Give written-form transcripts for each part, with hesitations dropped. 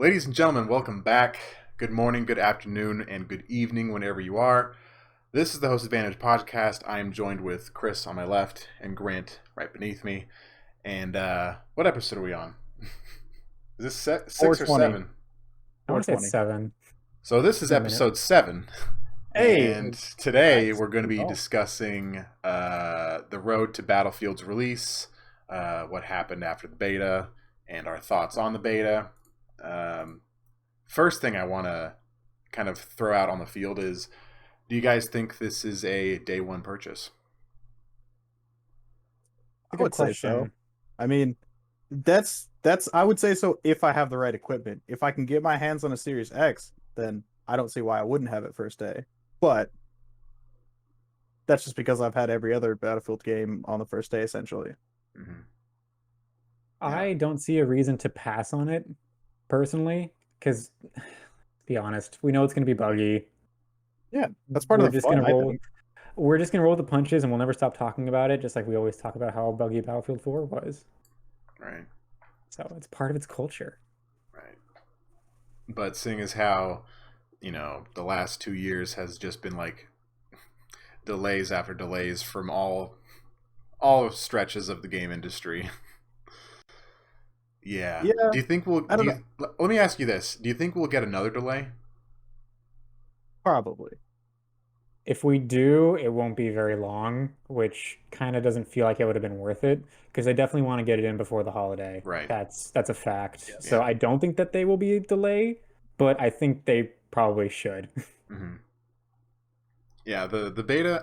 Ladies and gentlemen, welcome back. Good morning, good afternoon, and good evening whenever you are. This is the Host Advantage podcast. I am joined with Chris on my left and Grant right beneath me. And what episode are we on? Is this six or 420. seven? I want to say it's 420. 7. So this It's is been a minute. episode 7. Hey, And today nice. we're going to be Oh, discussing the road to Battlefield's release, what happened after the beta, and our thoughts on the beta. Um, First thing I want to kind of throw out on the field is, do you guys think this is a day one purchase? I Good would say so. question. I mean, that's I would say so if I have the right equipment. If I can get my hands on a Series X, then I don't see why I wouldn't have it first day. But that's just because I've had every other Battlefield game on the first day essentially. Mm-hmm. Yeah. I don't see a reason to pass on it personally, because, to be honest, we know it's going to be buggy. Yeah, that's part We're of the just going fun, to I roll. think. We're just going to roll the punches, and we'll never stop talking about it, just like we always talk about how buggy Battlefield 4 was. Right. So it's part of its culture. Right. But seeing as how, the last 2 years has just been like delays after delays from all stretches of the game industry. Yeah. Yeah, Do you think we'll I don't know. let me ask you this. Do you think we'll get another delay? Probably. If we do, it won't be very long, which kind of doesn't feel like it would have been worth it because they definitely want to get it in before the holiday. Right. That's a fact. Yes. So Yeah. I don't think that they will be a delay, but I think they probably should. Mm-hmm. Yeah, the beta,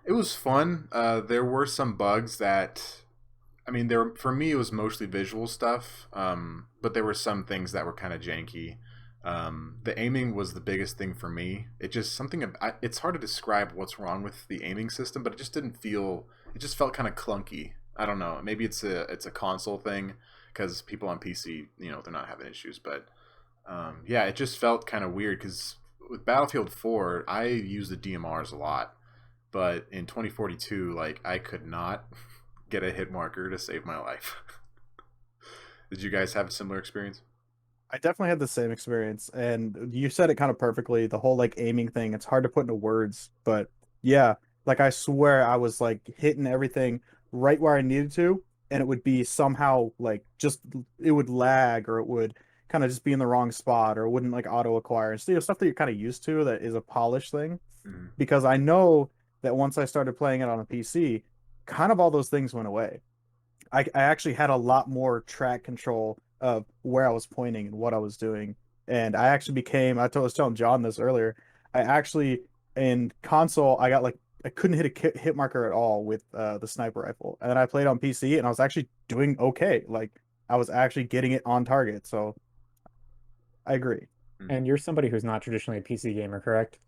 it was fun. There were some bugs that, I mean, there for me it was mostly visual stuff. But there were some things that were kind of janky. The aiming was the biggest thing for me. It just it's hard to describe what's wrong with the aiming system, but it just didn't feel. It just felt kind of clunky. I don't know. Maybe it's a console thing because people on PC, they're not having issues. But yeah, it just felt kind of weird because with Battlefield 4, I use the DMRs a lot, but in 2042, like I could not get a hit marker to save my life. Did you guys have a similar experience? I definitely had the same experience, and you said it kind of perfectly. The whole like aiming thing, it's hard to put into words, but yeah, like I swear I was like hitting everything right where I needed to, and it would be somehow like just it would lag or it would kind of just be in the wrong spot or it wouldn't like auto acquire and stuff that you're kind of used to that is a polished thing. Mm-hmm. Because I know that once I started playing it on a PC, kind of all those things went away. I actually had a lot more track control of where I was pointing and what I was doing. And I actually became, was telling John this earlier, I actually, in console, I got like, I couldn't hit a hit marker at all with the sniper rifle. And then I played on PC and I was actually doing okay. Like, I was actually getting it on target. So I agree. Mm-hmm. And you're somebody who's not traditionally a PC gamer, correct?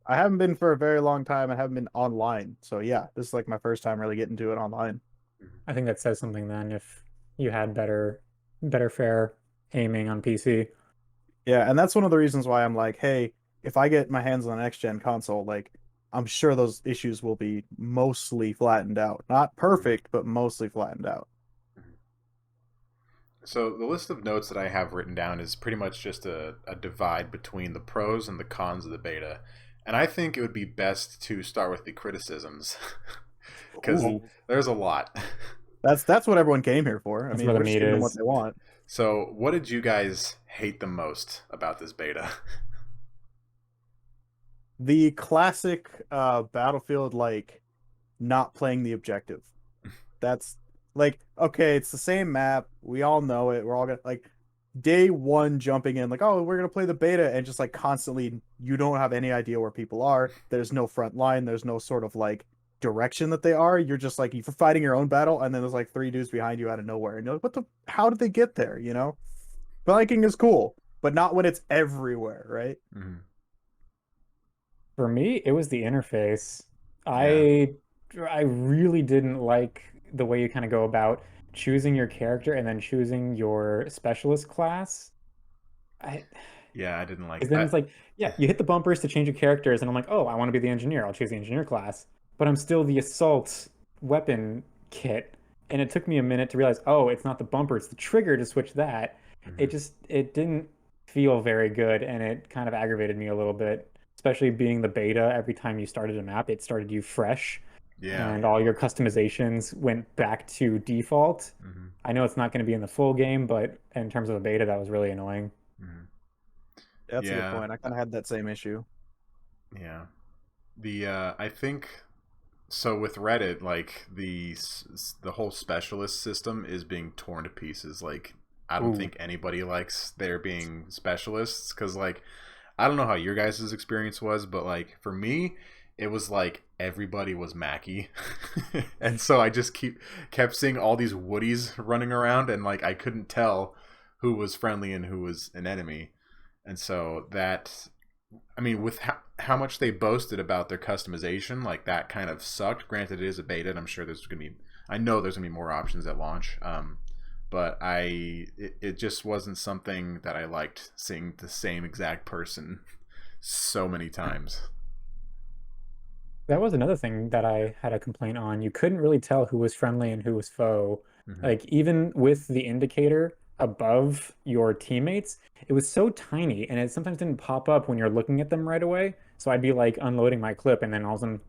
I haven't been for a very long time. I haven't been online. So yeah, this is like my first time really getting to it online. I think that says something then if you had better fair aiming on PC. Yeah, and that's one of the reasons why I'm like, hey, if I get my hands on an next gen console, like I'm sure those issues will be mostly flattened out. Not Mm-hmm. perfect, but mostly flattened out. So the list of notes that I have written down is pretty much just a divide between the pros and the cons of the beta. And I think it would be best to start with the criticisms because Ooh. there's a lot. That's what everyone came here for. I That's mean, where the we're just meat giving them what is. they want. So what did you guys hate the most about this beta? The classic Battlefield like not playing the objective. That's like okay, it's the same map. We all know it. We're all gonna like day one jumping in like oh we're gonna play the beta and just like constantly you don't have any idea where people are. There's no front line. There's no sort of like direction that they are. You're just like you're fighting your own battle and then there's like three dudes behind you out of nowhere and you're like what the how did they get there? You know, flanking is cool, but not when it's everywhere, right? Mm-hmm. For me, it was the interface. Yeah. I I really didn't like the way you kind of go about choosing your character and then choosing your specialist class. I Yeah, I didn't Because like then it's that. like, yeah, you hit the bumpers to change your characters, and I'm like, oh, I want to be the engineer. I'll choose the engineer class. But I'm still the assault weapon kit. And it took me a minute to realize, oh, it's not the bumper, it's the trigger to switch that. Mm-hmm. It didn't. feel very good, and it kind of aggravated me a little bit, especially being the beta. Every time you started a map, it started you fresh, Yeah. and all your customizations went back to default. Hmm. I know it's not going to be in the full game, but in terms of a beta, that was really annoying. Hmm. That's a good Yeah. point. I kind of had that same issue. Yeah. The I think so with Reddit, like the whole specialist system is being torn to pieces. Like I don't Ooh. think anybody likes there being specialists because like I don't know how your guys' experience was, but like for me, it was like everybody was Mackie, and so I just kept seeing all these Woodies running around, and like I couldn't tell who was friendly and who was an enemy, and so that I mean, with how much they boasted about their customization, like that kind of sucked. Granted, it is a beta, and I'm sure I know there's gonna be more options at launch. But it just wasn't something that I liked seeing the same exact person so many times. That was another thing that I had a complaint on. You couldn't really tell who was friendly and who was foe. Hmm. Like even with the indicator above your teammates, it was so tiny and it sometimes didn't pop up when you're looking at them right away. So I'd be like unloading my clip and then all of a sudden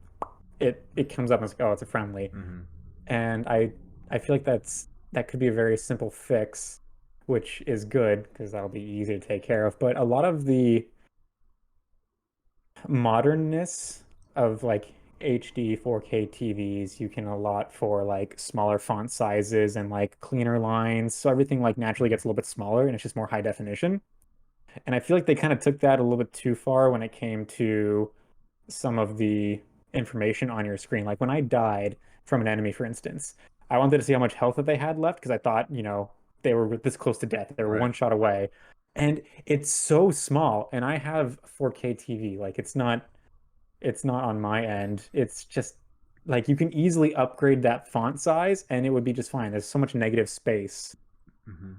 it comes up and it's like, oh, it's a friendly. Hmm. And I feel like that could be a very simple fix, which is good because that'll be easy to take care of. But a lot of the modernness of like HD 4K TVs, you can allot for like smaller font sizes and like cleaner lines. So everything like naturally gets a little bit smaller and it's just more high definition. And I feel like they kind of took that a little bit too far when it came to some of the information on your screen. Like when I died from an enemy, for instance, I wanted to see how much health that they had left because I thought, they were this close to death. They were Right. one shot away. And it's so small. And I have 4K TV. Like it's not on my end. It's just like you can easily upgrade that font size and it would be just fine. There's so much negative space. Hmm.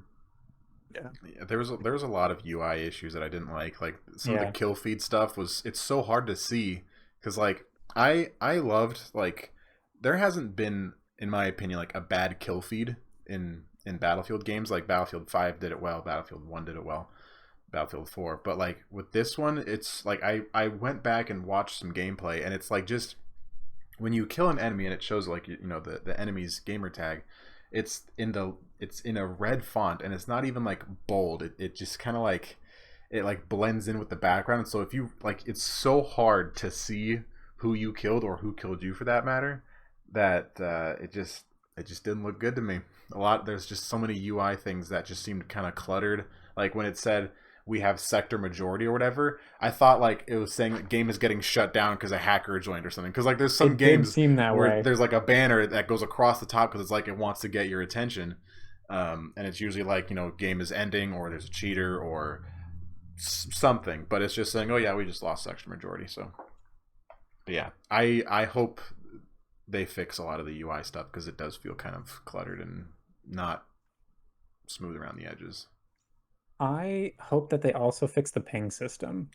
Yeah. Yeah, there was a lot of UI issues that I didn't like. Like some of the Yeah. kill feed stuff it's so hard to see because like I loved like there hasn't been in my opinion like a bad kill feed in Battlefield games. Like Battlefield 5 did it well, Battlefield 1 did it well, Battlefield 4. But like with this one, it's like I went back and watched some gameplay, and it's like just when you kill an enemy and it shows like the enemy's gamer tag, it's in a red font and it's not even like bold. It just kind of like it like blends in with the background. So if you like, it's so hard to see who you killed or who killed you for that matter that it just didn't look good to me. There's just so many UI things that just seemed kind of cluttered. Like when it said we have sector majority or whatever, I thought like it was saying the game is getting shut down because a hacker joined or something. Because like there's some It did games seem that where way. there's like a banner that goes across the top because it's like it wants to get your attention, and it's usually like game is ending or there's a cheater or something. But it's just saying, oh yeah, we just lost sector majority. So but yeah, I hope they fix a lot of the UI stuff because it does feel kind of cluttered and not smooth around the edges. I hope that they also fix the ping system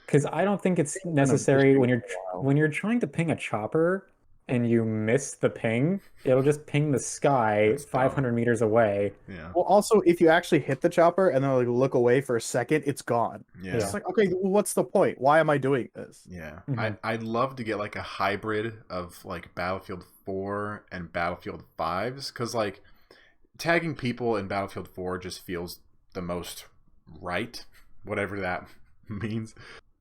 because I don't think it's It's been an necessary issue when you're for a while. when you're trying to ping a chopper and you miss the ping, it'll just ping the sky That's dumb. 500 meters away. Yeah. Well, also, if you actually hit the chopper and then like look away for a second, it's gone. It's Yeah. just like, okay, well, what's the point? Why am I doing this? Yeah. Mhm. I'd love to get like a hybrid of like Battlefield 4 and Battlefield 5's because like tagging people in Battlefield 4 just feels the most right, whatever that means.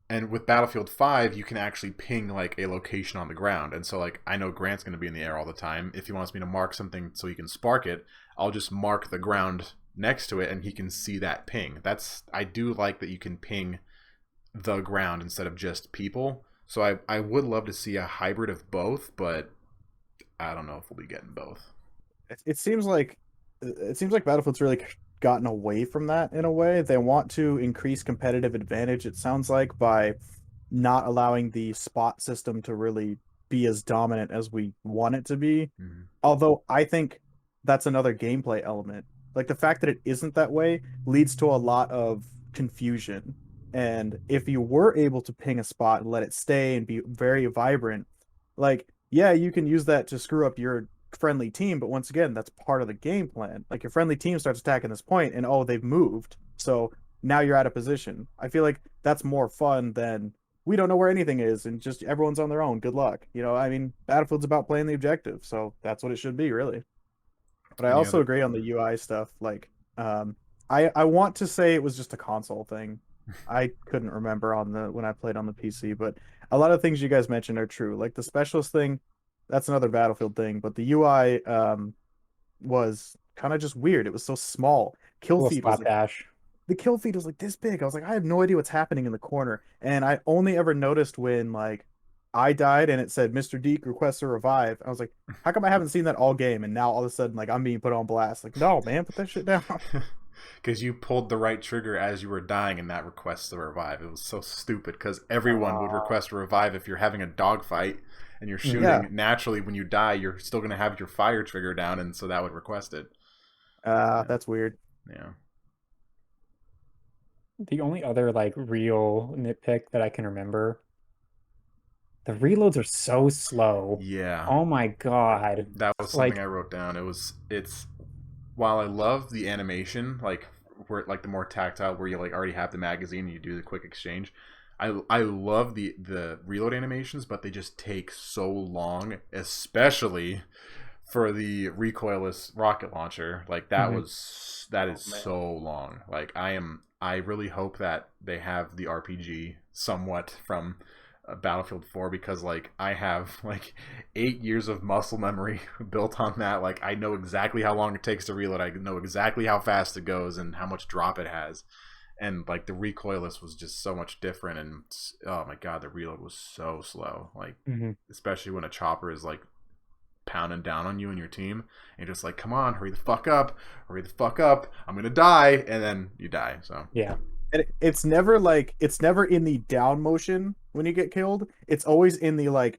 And with Battlefield 5, you can actually ping like a location on the ground. And so like I know Grant's going to be in the air all the time. If he wants me to mark something so he can spark it, I'll just mark the ground next to it and he can see that ping. I do like that you can ping the ground instead of just people. So I would love to see a hybrid of both, but I don't know if we'll be getting both. It seems like Battlefield's really gotten away from that in a way. They want to increase competitive advantage, it sounds like, by not allowing the spot system to really be as dominant as we want it to be. Mm-hmm. Although I think that's another gameplay element. Like the fact that it isn't that way leads to a lot of confusion. And if you were able to ping a spot and let it stay and be very vibrant, like, yeah, you can use that to screw up your friendly team, but once again, that's part of the game plan. Like your friendly team starts attacking this point and oh, they've moved. So now you're out of position. I feel like that's more fun than we don't know where anything is and just everyone's on their own. Good luck. I mean, Battlefield's about playing the objective, so that's what it should be, really. But I Any also other? agree on the UI stuff. Like, I want to say it was just a console thing. I couldn't remember on the when I played on the PC, but a lot of things you guys mentioned are true. Like the specialist thing, that's another Battlefield thing. But the UI was kind of just weird. It was so small. A Kill little feed was like slapdash. the kill feed was like this big. I was like, I have no idea what's happening in the corner. And I only ever noticed when like I died and it said Mr. Deke requests a revive. I was like, how come I haven't seen that all game? And now all of a sudden, like I'm being put on blast. Like, no, man, put that shit down. Because you pulled the right trigger as you were dying and that requests the revive. It was so stupid because everyone would request a revive if you're having a dogfight and you're shooting. Yeah. Naturally, when you die, you're still going to have your fire trigger down, and so that would request it. That's weird. Yeah. The only other like real nitpick that I can remember, the reloads are so slow. Yeah. Oh my God. That was something Like, I wrote down. It's while I love the animation, like where like the more tactile, where you like already have the magazine and you do the quick exchange. I love the reload animations, but they just take so long, especially for the recoilless rocket launcher. Like that Mhm. that is so long. Like I really hope that they have the RPG somewhat from Battlefield 4, because like I have like 8 years of muscle memory built on that. Like I know exactly how long it takes to reload. I know exactly how fast it goes and how much drop it has. And like the recoilless was just so much different, and oh my god, the reload was so slow. Like Mhm. especially when a chopper is like pounding down on you and your team, and you're just like, come on, hurry the fuck up, hurry the fuck up, I'm gonna die, and then you die. So Yeah. And it's never in the down motion when you get killed. It's always in the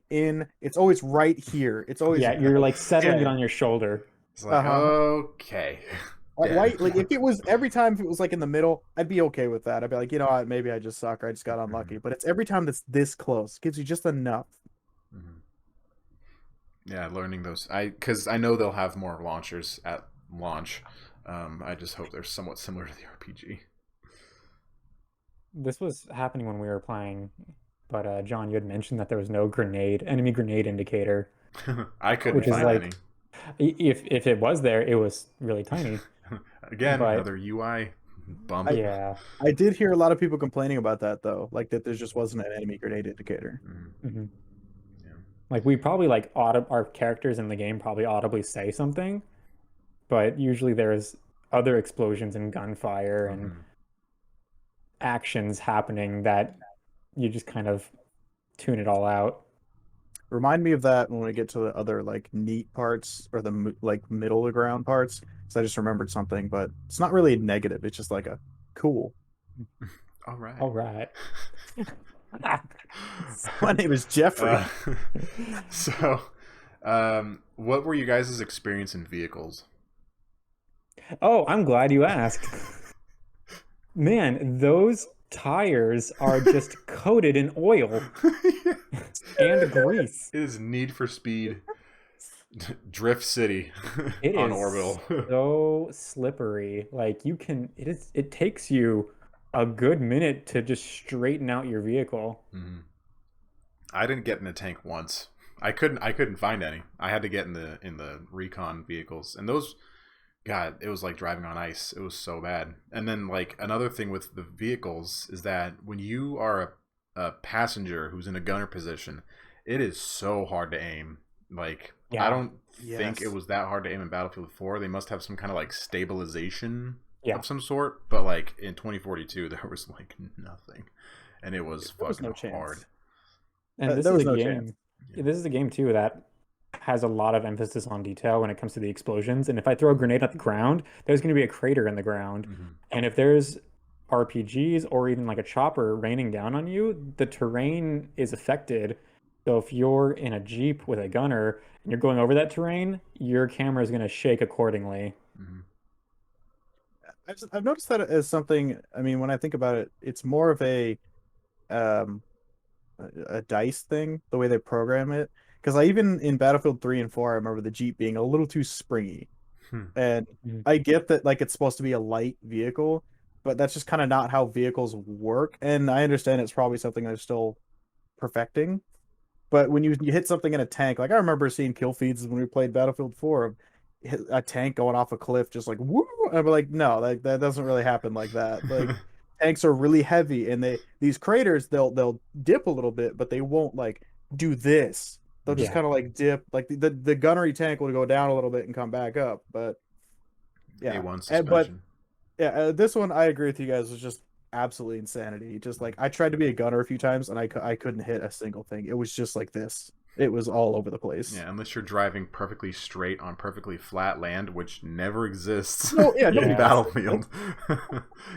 it's always right here. It's always Yeah, you're like settling it yeah. on your shoulder. it's like, Uh-huh. okay. Dead. Right, like if it was every time if it was like in the middle, I'd be okay with that. I'd be like, you know what, maybe I just suck or I just got unlucky. But it's every time that's this close, gives you just enough. Mhm. Yeah, learning those. Because I know they'll have more launchers at launch. I just hope they're somewhat similar to the RPG. This was happening when we were playing, but John, you had mentioned that there was no enemy grenade indicator, I couldn't which is find like, any. if it was there, it was really tiny. Again, But another UI bump. I yeah. I did hear a lot of people complaining about that though, like that there just wasn't an enemy grenade indicator. Mhm. Mhm. Yeah. Like we probably like our characters in the game probably audibly say something, but usually there's other explosions and gunfire and Mhm. actions happening that you just kind of tune it all out. Remind me of that when we get to the other like neat parts or the like middle of the ground parts. So I just remembered something, but it's not really negative. It's just like a cool. All right. All right. My name is Jeffrey. Uh, so, what were you guys' experience in vehicles? Oh, I'm glad you asked. Man, those tires are just coated in oil and grease. It is Need for Speed Drift City It on is Orbital. so slippery. Like it takes you a good minute to just straighten out your vehicle. Mhm. I didn't get in a tank once. I couldn't find any. I had to get in the recon vehicles, and those, God, it was like driving on ice. It was so bad. And then like another thing with the vehicles is that when you are a passenger who's in a gunner position, it is so hard to aim. Like I Yeah. don't think it Yes. was that hard to aim in Battlefield 4. They must have some kind of like stabilization Yeah. of some sort, but like in 2042 there was like nothing, and it was There was fucking no hard. chance. And this There is was a no chance. game. This is a game too that has a lot of emphasis on detail when it comes to the explosions. And if I throw a grenade at the ground, there's going to be a crater in the ground. Mhm. And if there's RPGs or even like a chopper raining down on you, the terrain is affected. So if you're in a Jeep with a gunner and you're going over that terrain, your camera is going to shake accordingly. Mhm. I've noticed that as something. I mean, when I think about it, it's more of um a dice thing, the way they program it. Because I even in Battlefield 3 and 4, I remember the Jeep being a little too springy. Hmm. And Mhm. I get that like it's supposed to be a light vehicle, but that's just kind of not how vehicles work. And I understand it's probably something they're still perfecting. But when you hit something in a tank, like I remember seeing kill feeds when we played Battlefield 4 of a tank going off a cliff, just like woo. And I'm like, no, that doesn't really happen like that. Like tanks are really heavy, and these craters they'll dip a little bit, but they won't like do this. They'll just Yeah. kind of like dip. Like the gunnery tank will go down a little bit and come back up. But yeah, A1 but suspension. yeah, this one I agree with you guys was just absolutely insanity. Just like I tried to be a gunner a few times and I couldn't hit a single thing. It was just like this. It was all over the place. Yeah, unless you're driving perfectly straight on perfectly flat land, which never exists No, yeah, in nobody Yeah. does it. Battlefield.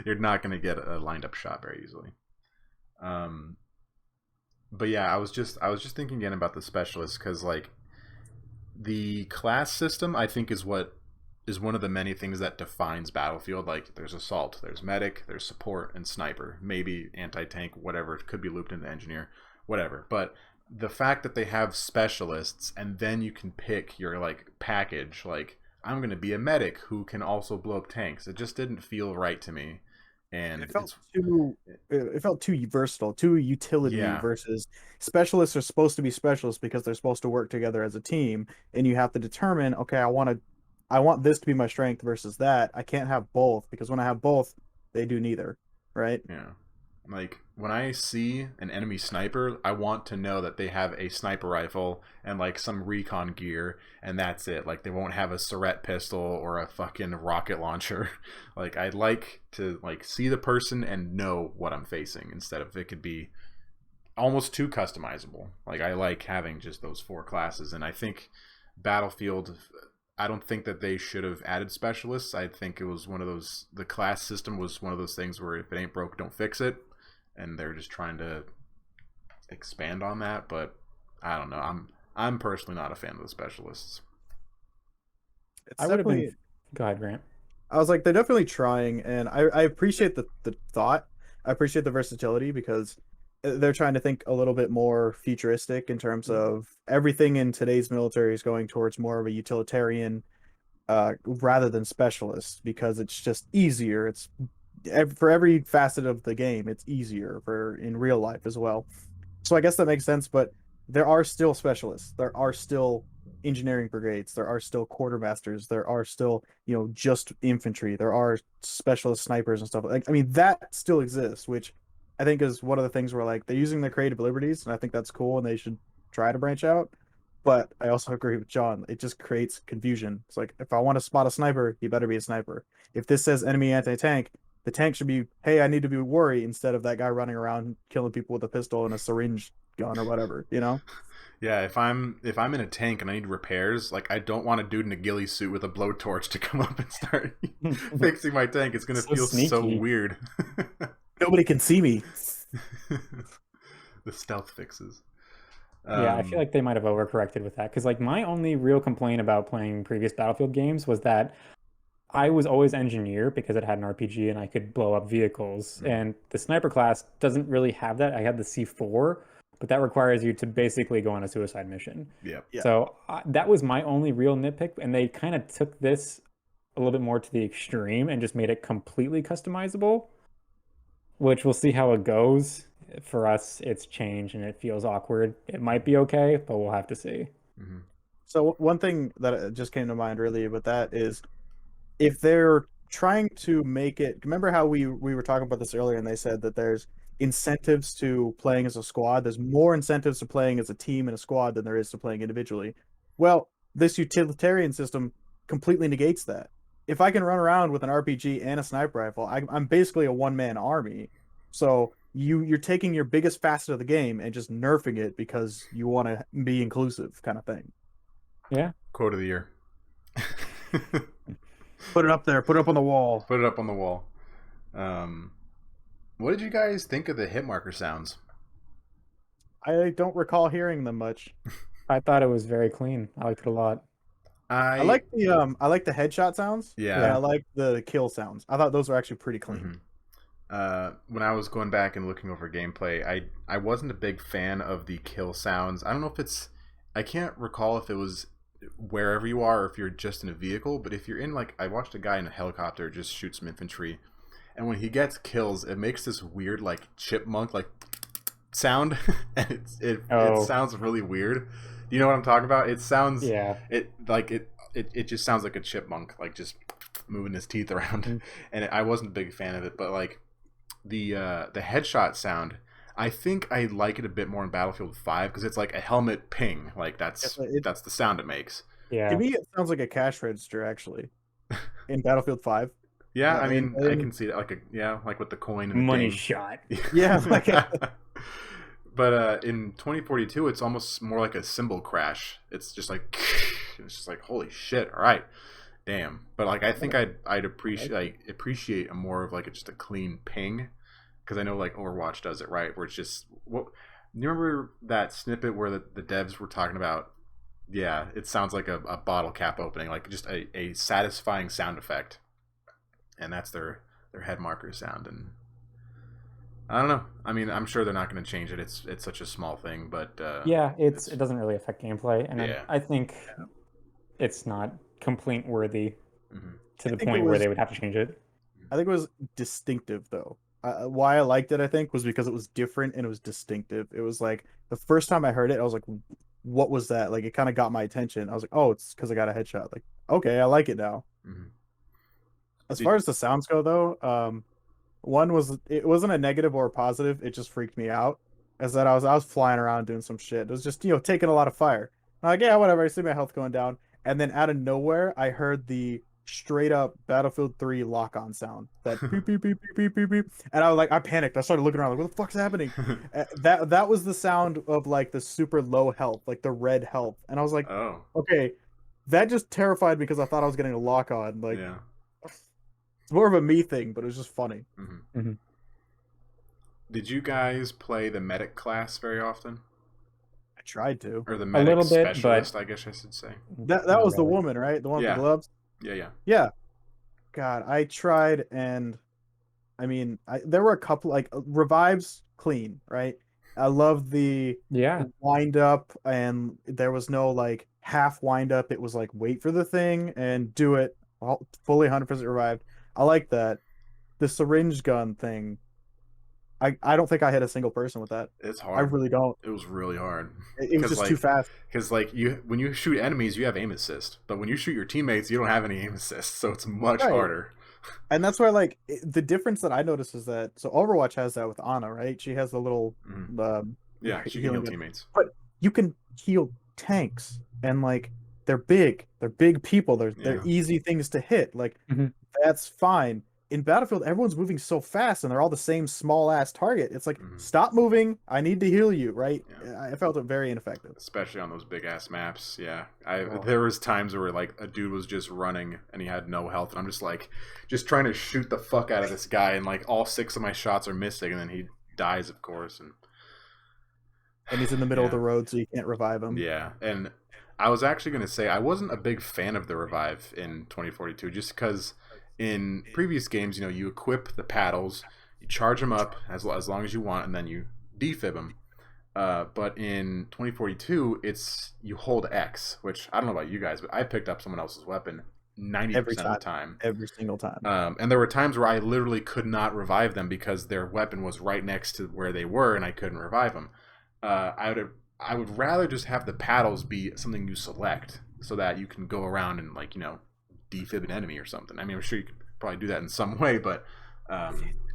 You're not going to get a lined up shot very easily. But yeah, I was just thinking again about the specialists because like the class system I think is one of the many things that defines Battlefield. Like there's assault, there's medic, there's support, and sniper. Maybe anti-tank, whatever. It could be looped into engineer, whatever. But the fact that they have specialists and then you can pick your like package, like I'm gonna be a medic who can also blow up tanks. It just didn't feel right to me. And It felt it's too versatile, too utility yeah, versus specialists are supposed to be specialists because they're supposed to work together as a team, and you have to determine, okay, I want this to be my strength versus that. I can't have both because when I have both, they do neither, right? yeah. Like when I see an enemy sniper, I want to know that they have a sniper rifle and like some recon gear, and that's it. Like they won't have a Surette pistol or a fucking rocket launcher. Like I'd like to like see the person and know what I'm facing instead of it could be almost too customizable. Like I like having just those four classes, and I think Battlefield. I don't think that they should have added specialists. I think it was one of those. The class system was one of those things where if it ain't broke, don't fix it, and they're just trying to expand on that. But I don't know. I'm personally not a fan of the specialists. It's I would have been. definitely Go ahead, Grant. I was like, they're definitely trying, and I appreciate the thought. I appreciate the versatility because they're trying to think a little bit more futuristic in terms of everything in today's military is going towards more of a utilitarian rather than specialist because it's just easier. It's for every facet of the game, it's easier for in real life as well. So I guess that makes sense, but there are still specialists. There are still engineering brigades. There are still quartermasters. There are still, just infantry. There are specialist snipers and stuff. Like, I mean, that still exists, which I think is one of the things where like they're using their creative liberties, and I think that's cool, and they should try to branch out. But I also agree with John. It just creates confusion. It's like if I want to spot a sniper, he better be a sniper. If this says enemy anti-tank, the tank should be, hey, I need to be worried instead of that guy running around killing people with a pistol and a syringe gun or whatever, you know? Yeah, if I'm in a tank and I need repairs, like I don't want a dude in a ghillie suit with a blowtorch to come up and start fixing my tank. It's gonna So feel so sneaky. weird. Nobody can see me. The stealth fixes. Yeah, I feel like they might have overcorrected with that because like my only real complaint about playing previous Battlefield games was that I was always engineer because it had an RPG and I could blow up vehicles. And the sniper class doesn't really have that. I had the C4, but that requires you to basically go on a suicide mission. Yeah. Yeah. So that was my only real nitpick, and they kind of took this a little bit more to the extreme and just made it completely customizable, which we'll see how it goes. For us, it's changed and it feels awkward. It might be okay, but we'll have to see. Mm-hmm. So one thing that just came to mind really with that is if they're trying to make it, remember how we were talking about this earlier and they said that there's incentives to playing as a squad. There's more incentives to playing as a team and a squad than there is to playing individually. Well, this utilitarian system completely negates that. If I can run around with an RPG and a sniper rifle, I'm basically a one-man army. So you're taking your biggest facet of the game and just nerfing it because you want to be inclusive, kind of thing. Yeah. Quote of the year. Put it up there. Put it up on the wall. Put it up on the wall. What did you guys think of the hit marker sounds? I don't recall hearing them much. I thought it was very clean. I liked it a lot. I like the headshot sounds. Yeah. And I like the kill sounds. I thought those were actually pretty clean. Mm-hmm. When I was going back and looking over gameplay, I wasn't a big fan of the kill sounds. I don't know if it's, I can't recall if it was wherever you are or if you're just in a vehicle, but if you're in, like, I watched a guy in a helicopter just shoot some infantry, and when he gets kills, it makes this weird like chipmunk like sound, and it Oh, sounds really weird. Do you know what I'm talking about? It sounds yeah. it just sounds like a chipmunk, like just moving his teeth around, Mm. and I wasn't a big fan of it. But like the headshot sound, I think I like it a bit more in Battlefield 5 because it's like a helmet ping, like It, that's the sound it makes. to Yeah. me, it sounds like a cash register actually in Battlefield 5. Yeah, I In, mean, I in can see that, like like with the coin and the Money ding. shot. yeah, like But in 2042, it's almost more like a cymbal crash. It's just like it's just like holy shit! All right, damn. But like I think I'd appreciate a more of like just a clean ping, because I know like Overwatch does it right, where it's just what. You remember that snippet where the devs were talking about? Yeah, it sounds like a bottle cap opening, like just a satisfying sound effect, and that's their head marker sound. And I don't know. I mean, I'm sure they're not going to change it. It's such a small thing, but Yeah, it's it doesn't really affect gameplay, and yeah. I think it's not complaint worthy Hmm. to I the think it point where was they would have to change it. I think it was distinctive though. Why I liked it, I think, was because it was different and it was distinctive. It was like the first time I heard it, I was like, "What was that?" Like it kind of got my attention. I was like, "Oh, it's because I got a headshot." Like, okay, I like it now. Hmm. As Did far as the sounds go, though, one was it wasn't a negative or a positive. It just freaked me out. As that I was flying around doing some shit. It was just taking a lot of fire. I'm like, yeah, whatever. I see my health going down, and then out of nowhere, I heard the straight up Battlefield 3 lock on sound. That beep beep beep beep beep beep beep, and I was like, I panicked. I started looking around like, what the fuck's happening? That was the sound of like the super low health, like the red health, and I was like, Oh okay, that just terrified me because I thought I was getting a lock on. Like yeah. it's more of a me thing, but it was just funny. Hmm. Hmm. Did you guys play the medic class very often, I tried to. or the A medic little bit, but specialist? I guess I should say. That not was the really. woman, right? The one with the Yeah, gloves. yeah, yeah. Yeah. God, I tried, and I mean, there were a couple like revives clean, right? I love Yeah. the wind up, and there was no like half wind up. It was like wait for the thing and do it fully 100% revived. I like that. The syringe gun thing. I don't think I hit a single person with that. It's I hard. really don't. It was really hard It was just too like fast. you when you shoot enemies, you have aim assist, but when you shoot your teammates, you don't have any aim assist, so it's much Right. harder. And that's why, like, the difference that I noticed is that so Overwatch has that with Ana, right? She has the little Mhm. um, Yeah, she can healing heal gun, teammates. but you can heal tanks, and like they're big people. They're Yeah. easy things to hit. Like Hmm. that's fine. In Battlefield, everyone's moving so fast, and they're all the same small ass target. It's like Hmm. stop moving. I need to heal you, right? Yeah. I felt it very ineffective. Especially on those big ass maps. Yeah, I Oh. there was times where like a dude was just running and he had no health, and I'm just like, just trying to shoot the fuck out of this guy, and like all 6 of my shots are missing, and then he dies, of course, and And he's in the middle of yeah, the road, so you can't revive him. yeah, and I was actually gonna say I wasn't a big fan of the revive in 2042, just because in previous games, you equip the paddles, you charge them up as long as you want, and then you defib them. But in 2042, it's you hold X, which I don't know about you guys, but I picked up someone else's weapon Every 90% of time, the time. every single time. And there were times where I literally could not revive them because their weapon was right next to where they were, and I couldn't revive them. I would rather just have the paddles be something you select, so that you can go around and like defib an enemy or something. I mean, I'm sure you could probably do that in some way, but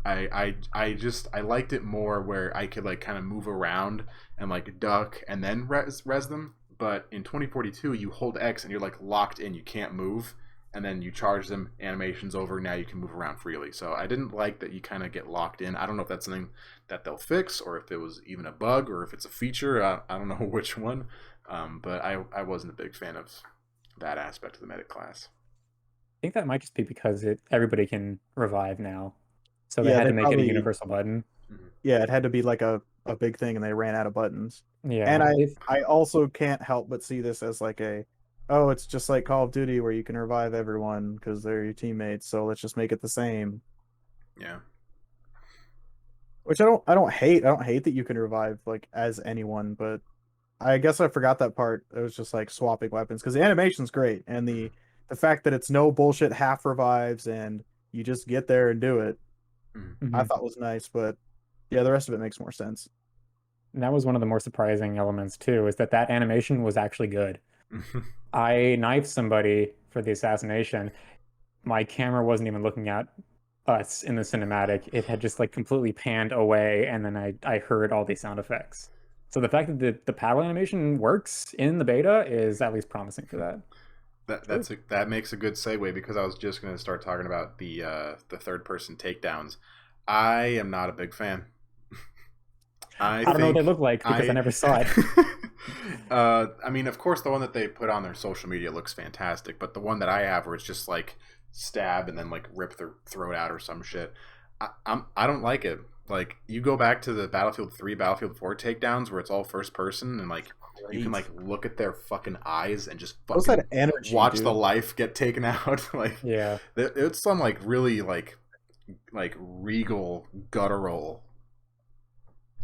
I liked it more where I could like kind of move around and like duck and then res them. But in 2042, you hold X and you're like locked in, you can't move, and then you charge them, animations over, now you can move around freely. So I didn't like that you kind of get locked in. I don't know if that's something that they'll fix, or if it was even a bug, or if it's a feature. I don't know which one. But I wasn't a big fan of that aspect of the medic class. I think that might just be because everybody can revive now. So they Yeah, had they to make it a probably universal button. Mhm. yeah, it had to be like a big thing, and they ran out of buttons. And Yeah. If I also can't help but see this as like oh, it's just like Call of Duty where you can revive everyone because they're your teammates, so let's just make it the same. Yeah. Which I don't hate. I don't hate that you can revive like as anyone, but I guess I forgot that part. It was just like swapping weapons because the animation's great, and the fact that it's no bullshit half revives and you just get there and do it. Mm. I Mhm. thought was nice, but yeah, the rest of it makes more sense. And that was one of the more surprising elements too, is that that animation was actually good. I knifed somebody for the assassination. My camera wasn't even looking at us in the cinematic. It had just like completely panned away, and then I heard all these sound effects. So the fact that the paddle animation works in the beta is at least promising for that. True. That makes a good segue because I was just going to start talking about the third person takedowns. I am not a big fan. I I don't know what they think look like because I I never saw it. I mean, of course, the one that they put on their social media looks fantastic, but the one that I have, where it's just like stab and then like rip their throat out or some shit, I don't like it. Like, you go back to the Battlefield 3, Battlefield 4 takedowns where it's all first person and like you can Great. like look at their fucking eyes and just Those had fucking energy, watch the dude. life get taken out. Like, Yeah. it's some like really like regal guttural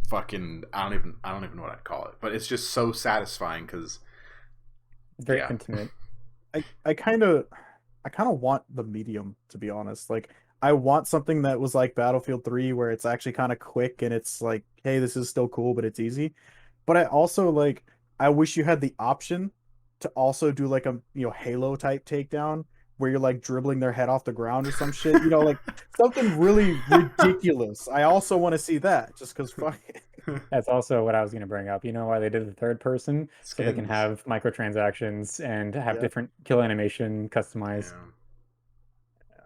fucking I don't even know what I'd call it, but it's just so satisfying because Very yeah. intimate. I kind of want the medium, to be honest. Like, I want something that was like Battlefield 3 where it's actually kind of quick and it's like, hey, this is still cool, but it's easy. But I also like, I wish you had the option to also do like a, Halo type takedown where you're like dribbling their head off the ground or some shit, like something really ridiculous. I also want to see that just because fuck it. That's also what I was going to bring up. You know why they did the third person? So they can Skins. have microtransactions and have Yeah. different kill animation customized. Yeah.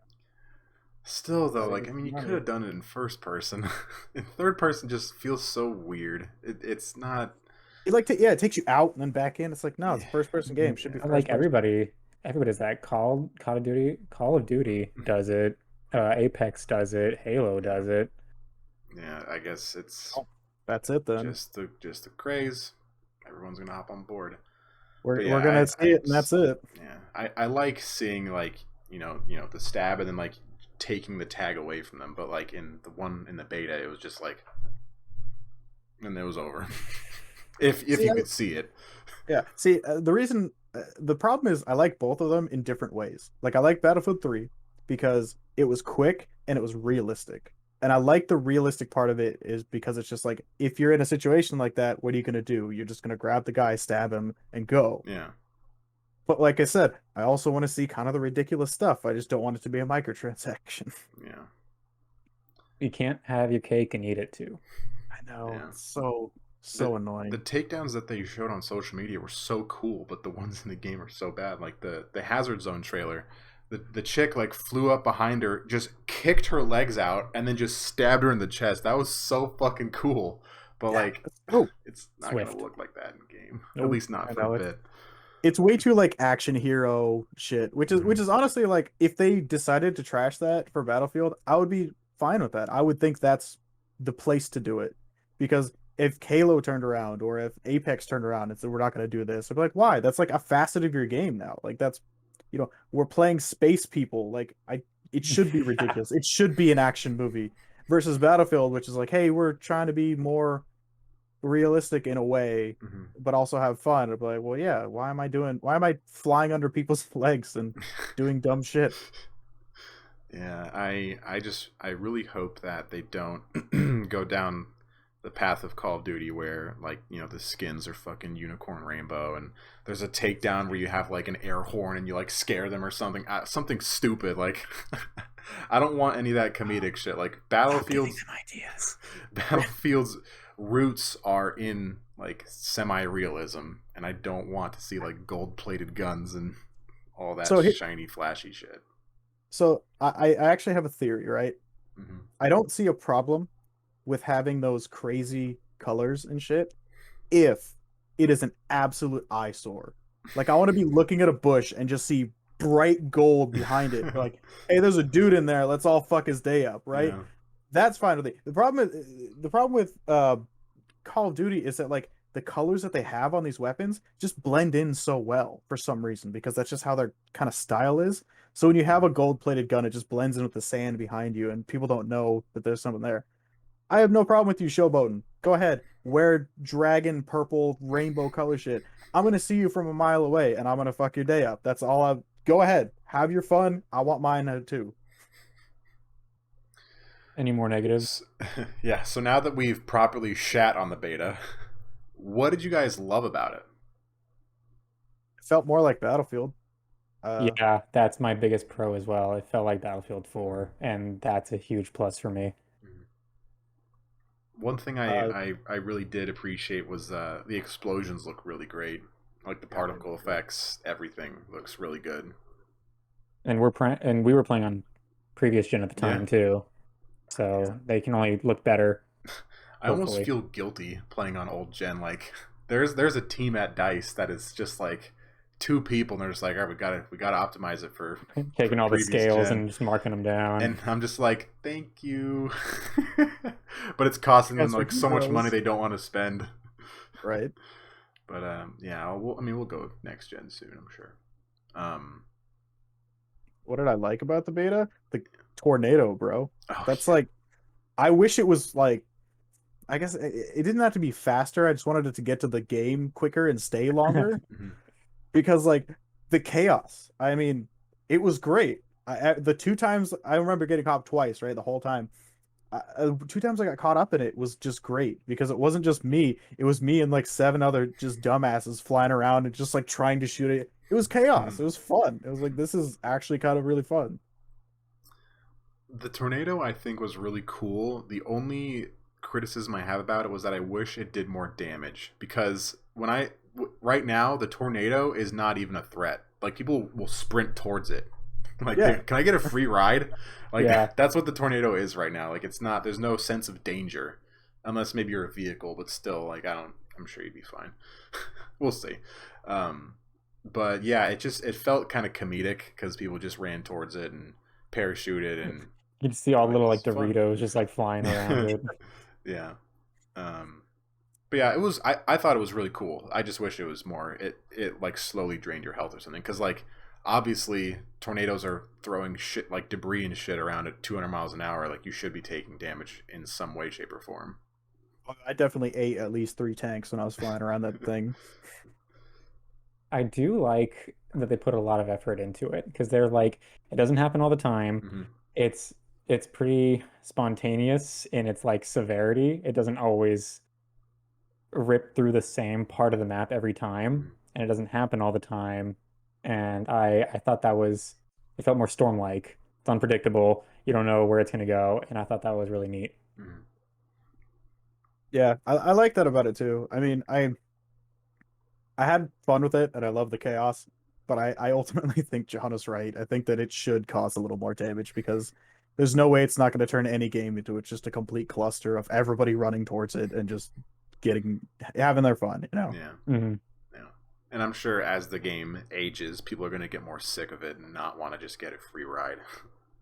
Still though, like, I Saves mean, you could money. have done it in first person. In third person just feels so weird. It's not. It like yeah, it takes you out and then back in. It's like, no, it's Yeah. a first person game. Should be Yeah. first Like person. everybody does that. Call of Duty does it. Apex does it. Halo Yeah. does it. Yeah. I guess it's Oh, that's it then. just the craze. Everyone's gonna hop on board. We're But yeah, we're gonna see it and that's it. yeah, I like seeing like the stab and then like taking the tag away from them. But like in the one in the beta, it was just like, and it was over. If See, you could see it. yeah. See, the problem is I like both of them in different ways. Like I like Battlefield 3 because it was quick and it was realistic. And I like the realistic part of it is because it's just like if you're in a situation like that, what are you gonna do? You're just gonna grab the guy, stab him, and go. Yeah, But like I said, I also want to see kind of the ridiculous stuff. I just don't want it to be a microtransaction. yeah, You can't have your cake and eat it too. I know. yeah. It's so The so the annoying. takedowns that they showed on social media were so cool, but the ones in the game are so bad. Like the Hazard Zone trailer, the chick like flew up behind her, just kicked her legs out, and then just stabbed her in the chest. That was so fucking cool. But Yeah. like, Oh, it's not gonna Swift. look like that in game. At nope. least not I for a know bit. it's way too like action hero shit, which Mhm. is honestly like if they decided to trash that for Battlefield, I would be fine with that. I would think that's the place to do it. Because if Halo turned around or if Apex turned around and said we're not going to do this, I'd be like, why? That's like a facet of your game now. Like that's we're playing space people. Like it should be ridiculous. It should be an action movie versus Battlefield, which is like, hey, we're trying to be more realistic in a way, Mhm. but also have fun. I'd be like, well, yeah, why am I flying under people's legs and doing dumb shit? Yeah, I really hope that they don't go down the path of Call of Duty where like, the skins are fucking unicorn rainbow and there's a takedown where you have like an air horn and you like scare them or something. Something stupid like I don't want any of that comedic shit. Like Stop giving them ideas. Battlefield's roots are in like semi-realism and I don't want to see like gold-plated guns and all that So shiny flashy shit. I actually have a theory, right? Hmm. I don't see a problem with having those crazy colors and shit if it is an absolute eyesore. Like I want to be looking at a bush and just see bright gold behind it. Like, hey, there's a dude in there. Let's all fuck his day up, right? Yeah. That's fine with me. The problem with Call of Duty is that like the colors that they have on these weapons just blend in so well for some reason because that's just how their kind of style is. So when you have a gold-plated gun, it just blends in with the sand behind you, and people don't know that there's someone there. I have no problem with you showboating. Go ahead, wear dragon purple rainbow color shit. I'm gonna see you from a mile away, and I'm gonna fuck your day up. That's all I. Go ahead, have your fun. I want mine too. Any more negatives? Yeah, so now that we've properly shat on the beta, what did you guys love about it? It felt more like Battlefield. Uh, Yeah, that's my biggest pro as well. It felt like Battlefield 4, and that's a huge plus for me. One thing uh, I really did appreciate was the explosions look really great. Like the God, they particle look great. effects, everything looks really good. And we were playing on previous gen at the Yeah. time too, Yeah. so they can only look better, I almost hopefully. feel guilty playing on old gen. Like there's a team at Dice that is just like two people and they're just like, all right, we gotta optimize it for Taking all the previous scales gen. and just marking them down. And I'm just like, thank you. But it's costing You them guys are like so much money heroes, they don't want to spend. right? But yeah, I mean, we'll go next gen soon, I'm sure. Um, What did I like about the beta? The tornado, bro. oh That's like, I wish it was like, I guess it didn't have to be faster. I just wanted it to get to the game quicker and stay longer yeah. Mhm. because like the chaos. I mean, it was great. The two times I remember getting caught twice, right? The whole time. Two times I got caught up in it was just great because it wasn't just me. It was me and like seven other just dumbasses flying around and just like trying to shoot it. It was chaos. It was fun. It was like this is actually kind of really fun. The tornado I think was really cool. The only criticism I have about it was that I wish it did more damage because right now the tornado is not even a threat. Like people will sprint towards it. Like, Yeah, can I get a free ride? Like Yeah, that's what the tornado is right now. Like it's not. There's no sense of danger, unless maybe you're a vehicle. But still, like I don't. I'm sure you'd be fine. We'll see. Um, but yeah, it felt kind of comedic because people just ran towards it and parachuted and you can see all the like little like it's fun. Doritos just like flying around it. Yeah. Um, but yeah, it was. I thought it was really cool. I just wish it was more. It like slowly drained your health or something. Because like obviously tornadoes are throwing shit like debris and shit around at 200 miles an hour. Like you should be taking damage in some way, shape, or form. I definitely ate at least three tanks when I was flying around that thing. I do like that they put a lot of effort into it because they're like, it doesn't happen all the time. Hmm. It's it's pretty spontaneous in its like severity. It doesn't always rip through the same part of the map every time, Hmm. and it doesn't happen all the time. And I thought that was it felt more storm-like. It's unpredictable. You don't know where it's gonna go, and I thought that was really neat. Hmm. Yeah, I like that about it too. I mean, I had fun with it and I love the chaos, but I ultimately think John is right. I think that it should cause a little more damage because there's no way it's not going to turn any game into it's just a complete cluster of everybody running towards it and just getting having their fun, you know. Yeah. Hmm. Yeah. And I'm sure as the game ages, people are going to get more sick of it and not want to just get a free ride.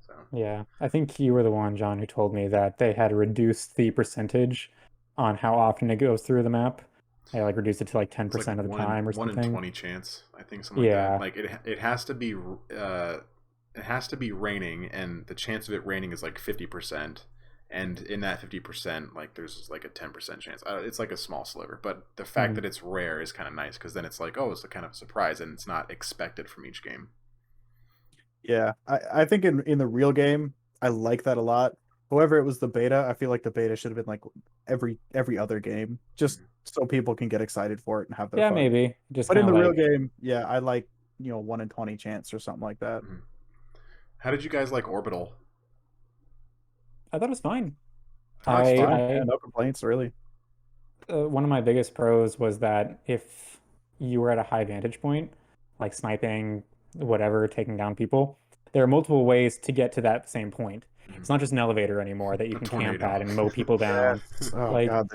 So Yeah, I think you were the one, John, who told me that they had reduced the percentage on how often it goes through the map. They like reduced it to like it's like 10% of the one in time or one in something. 20 chance, I think, something like that. Yeah. Like it has to be it has to be raining, and the chance of it raining is like 50%. And in that 50%, like there's like a 10% chance. It's like a small sliver, but the fact Mhm. that it's rare is kind of nice because then it's like, oh, it's a kind of surprise, and it's not expected from each game. Yeah, I think in the real game, I like that a lot. However, it was the beta. I feel like the beta should have been like every other game, just Mhm. so people can get excited for it and have their Yeah, fun. maybe. Just But kind in of the real like game, yeah, I like 1 in 20 chance or something like that. Mhm. How did you guys like Orbital? I thought it was fine. Oh, it's Fine, fun. yeah, no complaints really. One of my biggest pros was that if you were at a high vantage point, like sniping, whatever, taking down people, there are multiple ways to get to that same point. It's Mhm. not just an elevator anymore that you A can camp tornado. at and mow people down. Yes. Oh Like, God,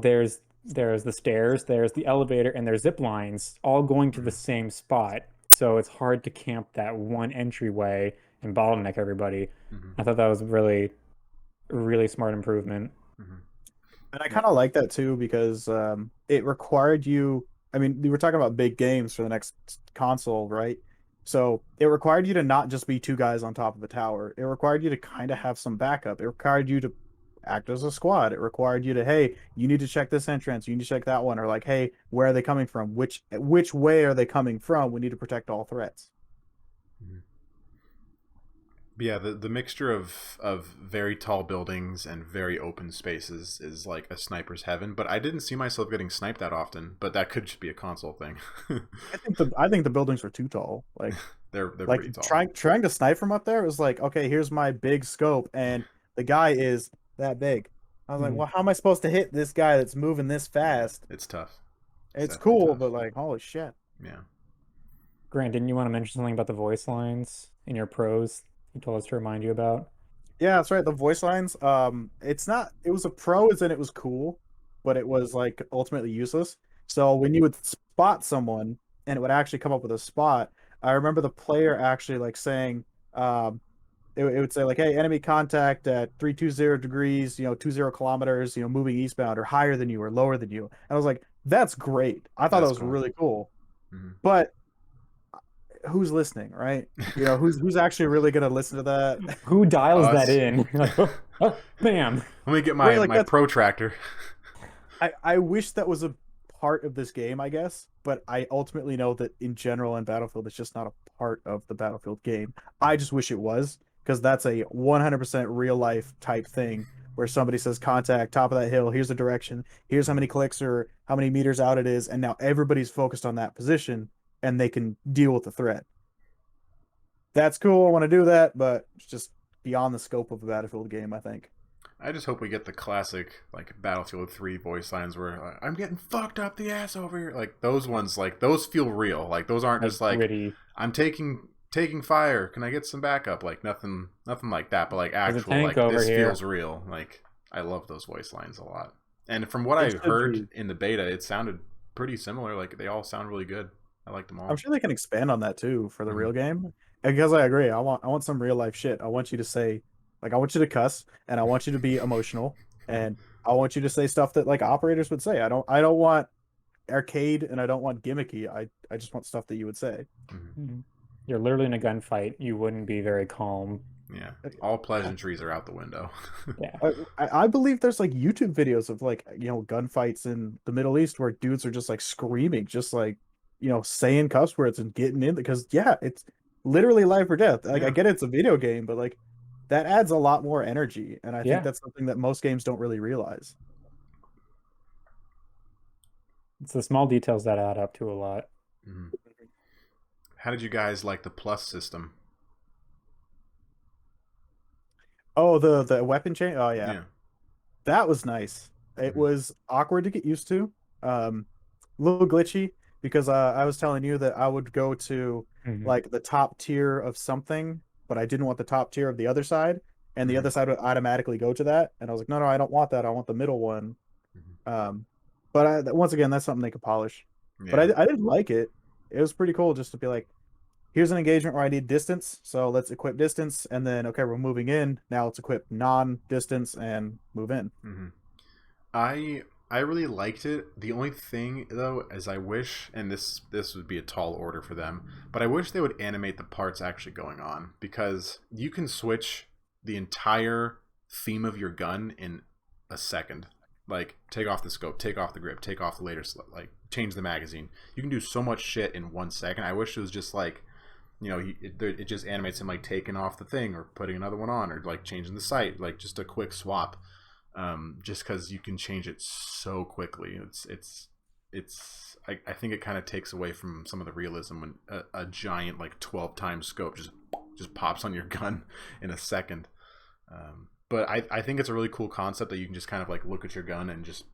there's the stairs, there's the elevator, and there's zip lines all going to the Mhm. same spot. So it's hard to camp that one entryway and bottleneck everybody. Mhm. I thought that was really, really smart improvement. Mhm. and I Yeah. kind of like that too because it required you. I mean, we were talking about big games for the next console, right? So it required you to not just be two guys on top of a tower. It required you to kind of have some backup. It required you to act as a squad. It required you to, hey, you need to check this entrance, you need to check that one, or like, hey, where are they coming from? Which way are they coming from? We need to protect all threats. Mhm. Yeah, the mixture of very tall buildings and very open spaces is like a sniper's heaven. But I didn't see myself getting sniped that often. But that could just be a console thing. I think the buildings were too tall. They're Like pretty tall. trying to snipe from up there was like, okay, here's my big scope, and the guy is that big. I was like, Mhm. well, how am I supposed to hit this guy that's moving this Yeah, fast? it's tough. It's It's definitely cool, tough. but like, holy shit. Yeah. Grant, didn't you want to mention something about the voice lines in your pros? You told us to remind you about. Yeah, that's right. The voice lines. It's not. It was a pro, as in it was cool, but it was like ultimately useless. So when you would spot someone and it would actually come up with a spot, I remember the player actually like saying, um, it would say like, "Hey, enemy contact at 320 degrees, 20 kilometers, moving eastbound or higher than you or lower than you." And I was like, "That's great." I thought that That's was cool. really cool. Hmm. But who's listening, right? Who's actually really gonna listen to that? Who dials that Us. in? Like, bam. Let me get Right, my like my that's protractor. I wish that was a part of this game, I guess, but I ultimately know that in general in Battlefield it's just not a part of the Battlefield game. I just wish it was, because that's a 100% real life type thing where somebody says contact top of that hill, here's the direction, here's how many clicks or how many meters out it is, and now everybody's focused on that position and they can deal with the threat. That's cool. I want to do that, but it's just beyond the scope of a Battlefield game, I think. I just hope we get the classic like Battlefield 3 voice lines where I'm getting fucked up the ass over here. Like those ones, like those feel real. Like those aren't Like just like gritty. I'm taking fire. Can I get some backup? Like nothing like that. But like There's a actual tank like over this here. feels real. Like I love those voice lines a lot. And from what I It should heard be. in the beta, it sounded pretty similar. Like they all sound really good. I like them I'm all. sure they can expand on that too for the Hmm. real game. Because I agree. I want some real life shit. I want you to say like I want you to cuss and I want you to be emotional and I want you to say stuff that like operators would say. I don't want arcade and I don't want gimmicky. I just want stuff that you would say. Hmm. Mhm. You're literally in a gunfight. You wouldn't be very calm. Yeah, all pleasantries are out the window. Yeah. I believe there's like YouTube videos of like gunfights in the Middle East where dudes are just like screaming, just like saying cuss words and getting in because yeah, it's literally life or death. Like I Yeah. get it's a video game, but like that adds a lot more energy, and I think Yeah. that's something that most games don't really realize. It's the small details that add up to a lot. Hmm. How did you guys like the plus system? Oh, the weapon chain. Oh yeah, Yeah. that was nice. It Hmm. was awkward to get used to. A little glitchy because I was telling you that I would go to Mhm. like the top tier of something, but I didn't want the top tier of the other side, and the Hmm. other side would automatically go to that. And I was like, no, no, I don't want that. I want the middle one. Hmm. Um, but once again, that's something they could polish. But Yeah. I didn't like it. It was pretty cool just to be like, here's an engagement where I need distance, so let's equip distance, and then okay, we're moving in. Now let's equip non-distance and move in. Hmm. I really liked it. The only thing though is I wish, and this would be a tall order for them, but I wish they would animate the parts actually going on because you can switch the entire theme of your gun in a second. Like take off the scope, take off the grip, take off the later like change the magazine. You can do so much shit in 1 second. I wish it was just like it just animates him like taking off the thing or putting another one on or like changing the sight, like just a quick swap. Just because you can change it so quickly. I think it kind of takes away from some of the realism when a giant like 12 times scope just pops on your gun in a second. But I think it's a really cool concept that you can just kind of like look at your gun and just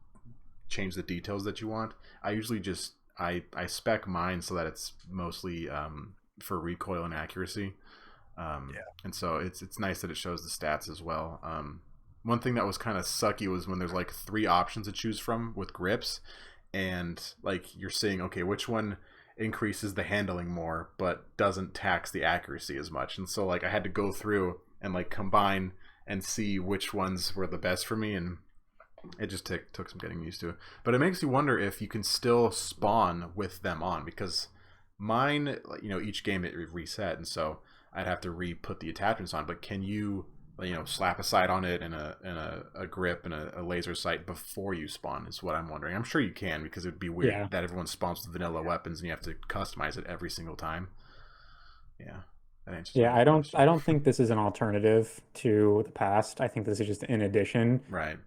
change the details that you want. I usually just I spec mine so that it's mostly for recoil and accuracy. And so it's nice that it shows the stats as well. One thing that was kind of sucky was when there's like 3 options to choose from with grips, and like you're seeing okay which one increases the handling more but doesn't tax the accuracy as much, and so like I had to go through and like combine and see which ones were the best for me, and it just took some getting used to. But it makes you wonder if you can still spawn with them on because mine, each game it reset, and so I'd have to re-put the attachments on. But can you, slap a sight on it and a grip and a laser sight before you spawn? Is what I'm wondering. I'm sure you can because it would be weird Yeah. that everyone spawns with vanilla weapons and you have to customize it every single time. Yeah. That answers my Yeah, whole question. I don't think this is an alternative to the past. I think this is just in addition Right.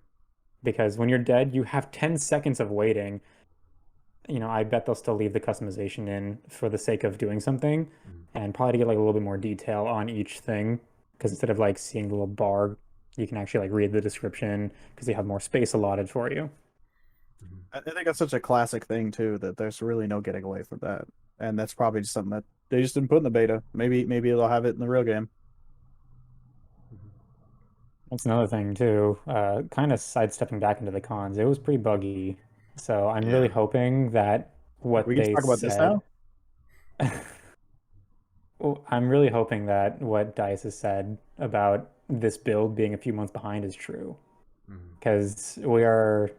because when you're dead, you have 10 seconds of waiting. You know, I bet they'll still leave the customization in for the sake of doing something Mhm. and probably to get like a little bit more detail on each thing because instead of like seeing the little bar, you can actually like read the description because they have more space allotted for you. Mhm. I think that's such a classic thing too that there's really no getting away from that, and that's probably just something that they just didn't put in the beta. Maybe they'll have it in the real game. Mhm. That's another thing too. Kind of sidestepping back into the cons, it was pretty buggy. So I'm really Yeah. hoping that what We can they talk about this said, now. well, I'm really hoping that what DICE has said about this build being a few months behind is true. Mhm. Because we are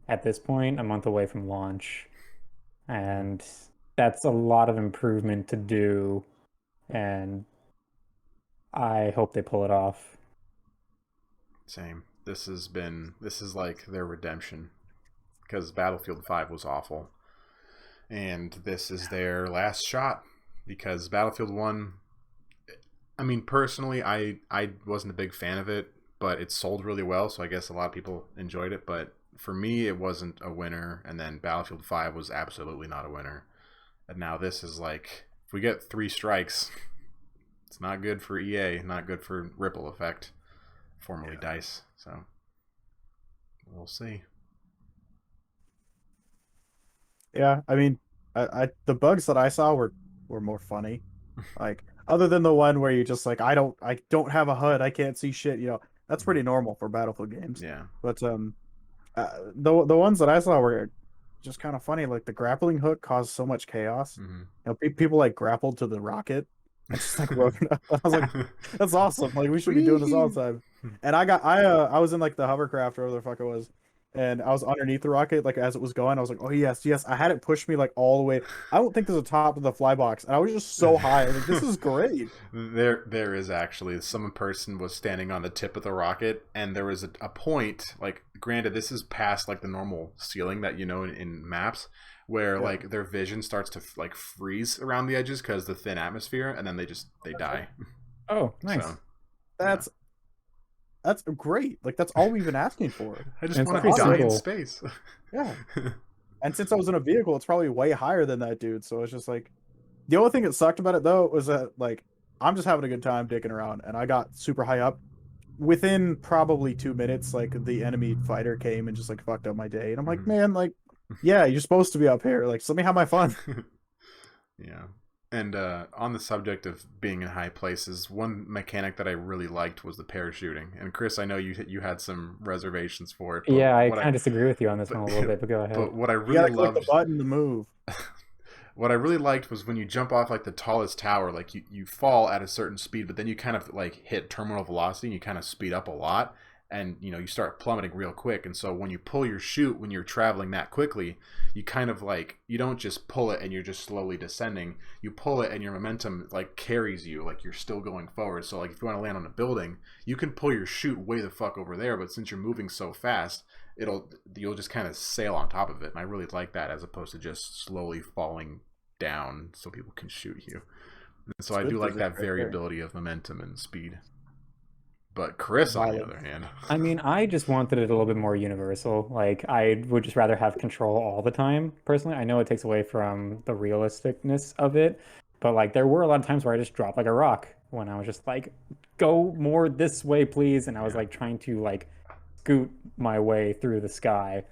at this point a month away from launch, Mhm. and that's a lot of improvement to do, and I hope they pull it off. Same. This is like their redemption because Battlefield 5 was awful. And this is their last shot because Battlefield 1, I mean personally I wasn't a big fan of it, but it sold really well, so I guess a lot of people enjoyed it, but for me it wasn't a winner, and then Battlefield 5 was absolutely not a winner. And now this is like if we get 3 strikes, it's not good for EA, not good for Ripple Effect, formerly DICE. So we'll see. Yeah, I mean, I the bugs that I saw were more funny. Like other than the one where you just like I don't have a HUD, I can't see shit. That's pretty normal for Battlefield games. Yeah. But the ones that I saw were just kind of funny. Like the grappling hook caused so much chaos. Mm-hmm. People like grappled to the rocket and just like rode it up. I was like, that's awesome. Like we should be doing this all Whee! the time. And I was in like the hovercraft or whatever the fuck it was. And I was underneath the rocket, like as it was going. I was like, "Oh yes, yes!" I had it push me like all the way. I don't think there's a top of the fly box, and I was just so high. I was like, "This is great." There is actually some person was standing on the tip of the rocket, and there was a point. Like, granted, this is past like the normal ceiling that you know in maps, where Yeah, like their vision starts to like freeze around the edges because the thin atmosphere, and then they die. Oh, So nice. yeah, that's that's great. Like that's all we've been asking for. I just And it's want For to pretty die in audio. simple. space. Yeah. And since I was in a vehicle, it's probably way higher than that dude. So it's just like the only thing that sucked about it though was that like I'm just having a good time dicking around and I got super high up. Within probably 2 minutes, like the enemy fighter came and just like fucked up my day. And I'm like, Mhm. man, like, yeah, you're supposed to be up here. Like, just let me have my fun. Yeah. And on the subject of being in high places, one mechanic that I really liked was the parachuting. And Chris, I know you had some reservations for it, but Yeah, I kind of disagree with you on this but one a little bit, but go ahead. but what I You really gotta click the loved button to move. what I really liked was when you jump off like the tallest tower, like you fall at a certain speed, but then you kind of like hit terminal velocity and you kind of speed up a lot, and you know you start plummeting real quick. And so when you pull your chute when you're traveling that quickly, you kind of like you don't just pull it and you're just slowly descending. You pull it and your momentum like carries you, like you're still going forward. So like if you want to land on a building, you can pull your chute way the fuck over there, but since you're moving so fast, you'll just kind of sail on top of it. And I really like that as opposed to just slowly falling down so people can shoot you. And so It's I good do like physics that right there. variability of momentum and speed. But Chris, on the other Violence. hand, I mean, I just wanted it a little bit more universal. Like, I would just rather have control all the time, personally. I know it takes away from the realisticness of it, but like, there were a lot of times where I just dropped like a rock when I was just like, go more this way, please. And I was yeah, like trying to like scoot my way through the sky.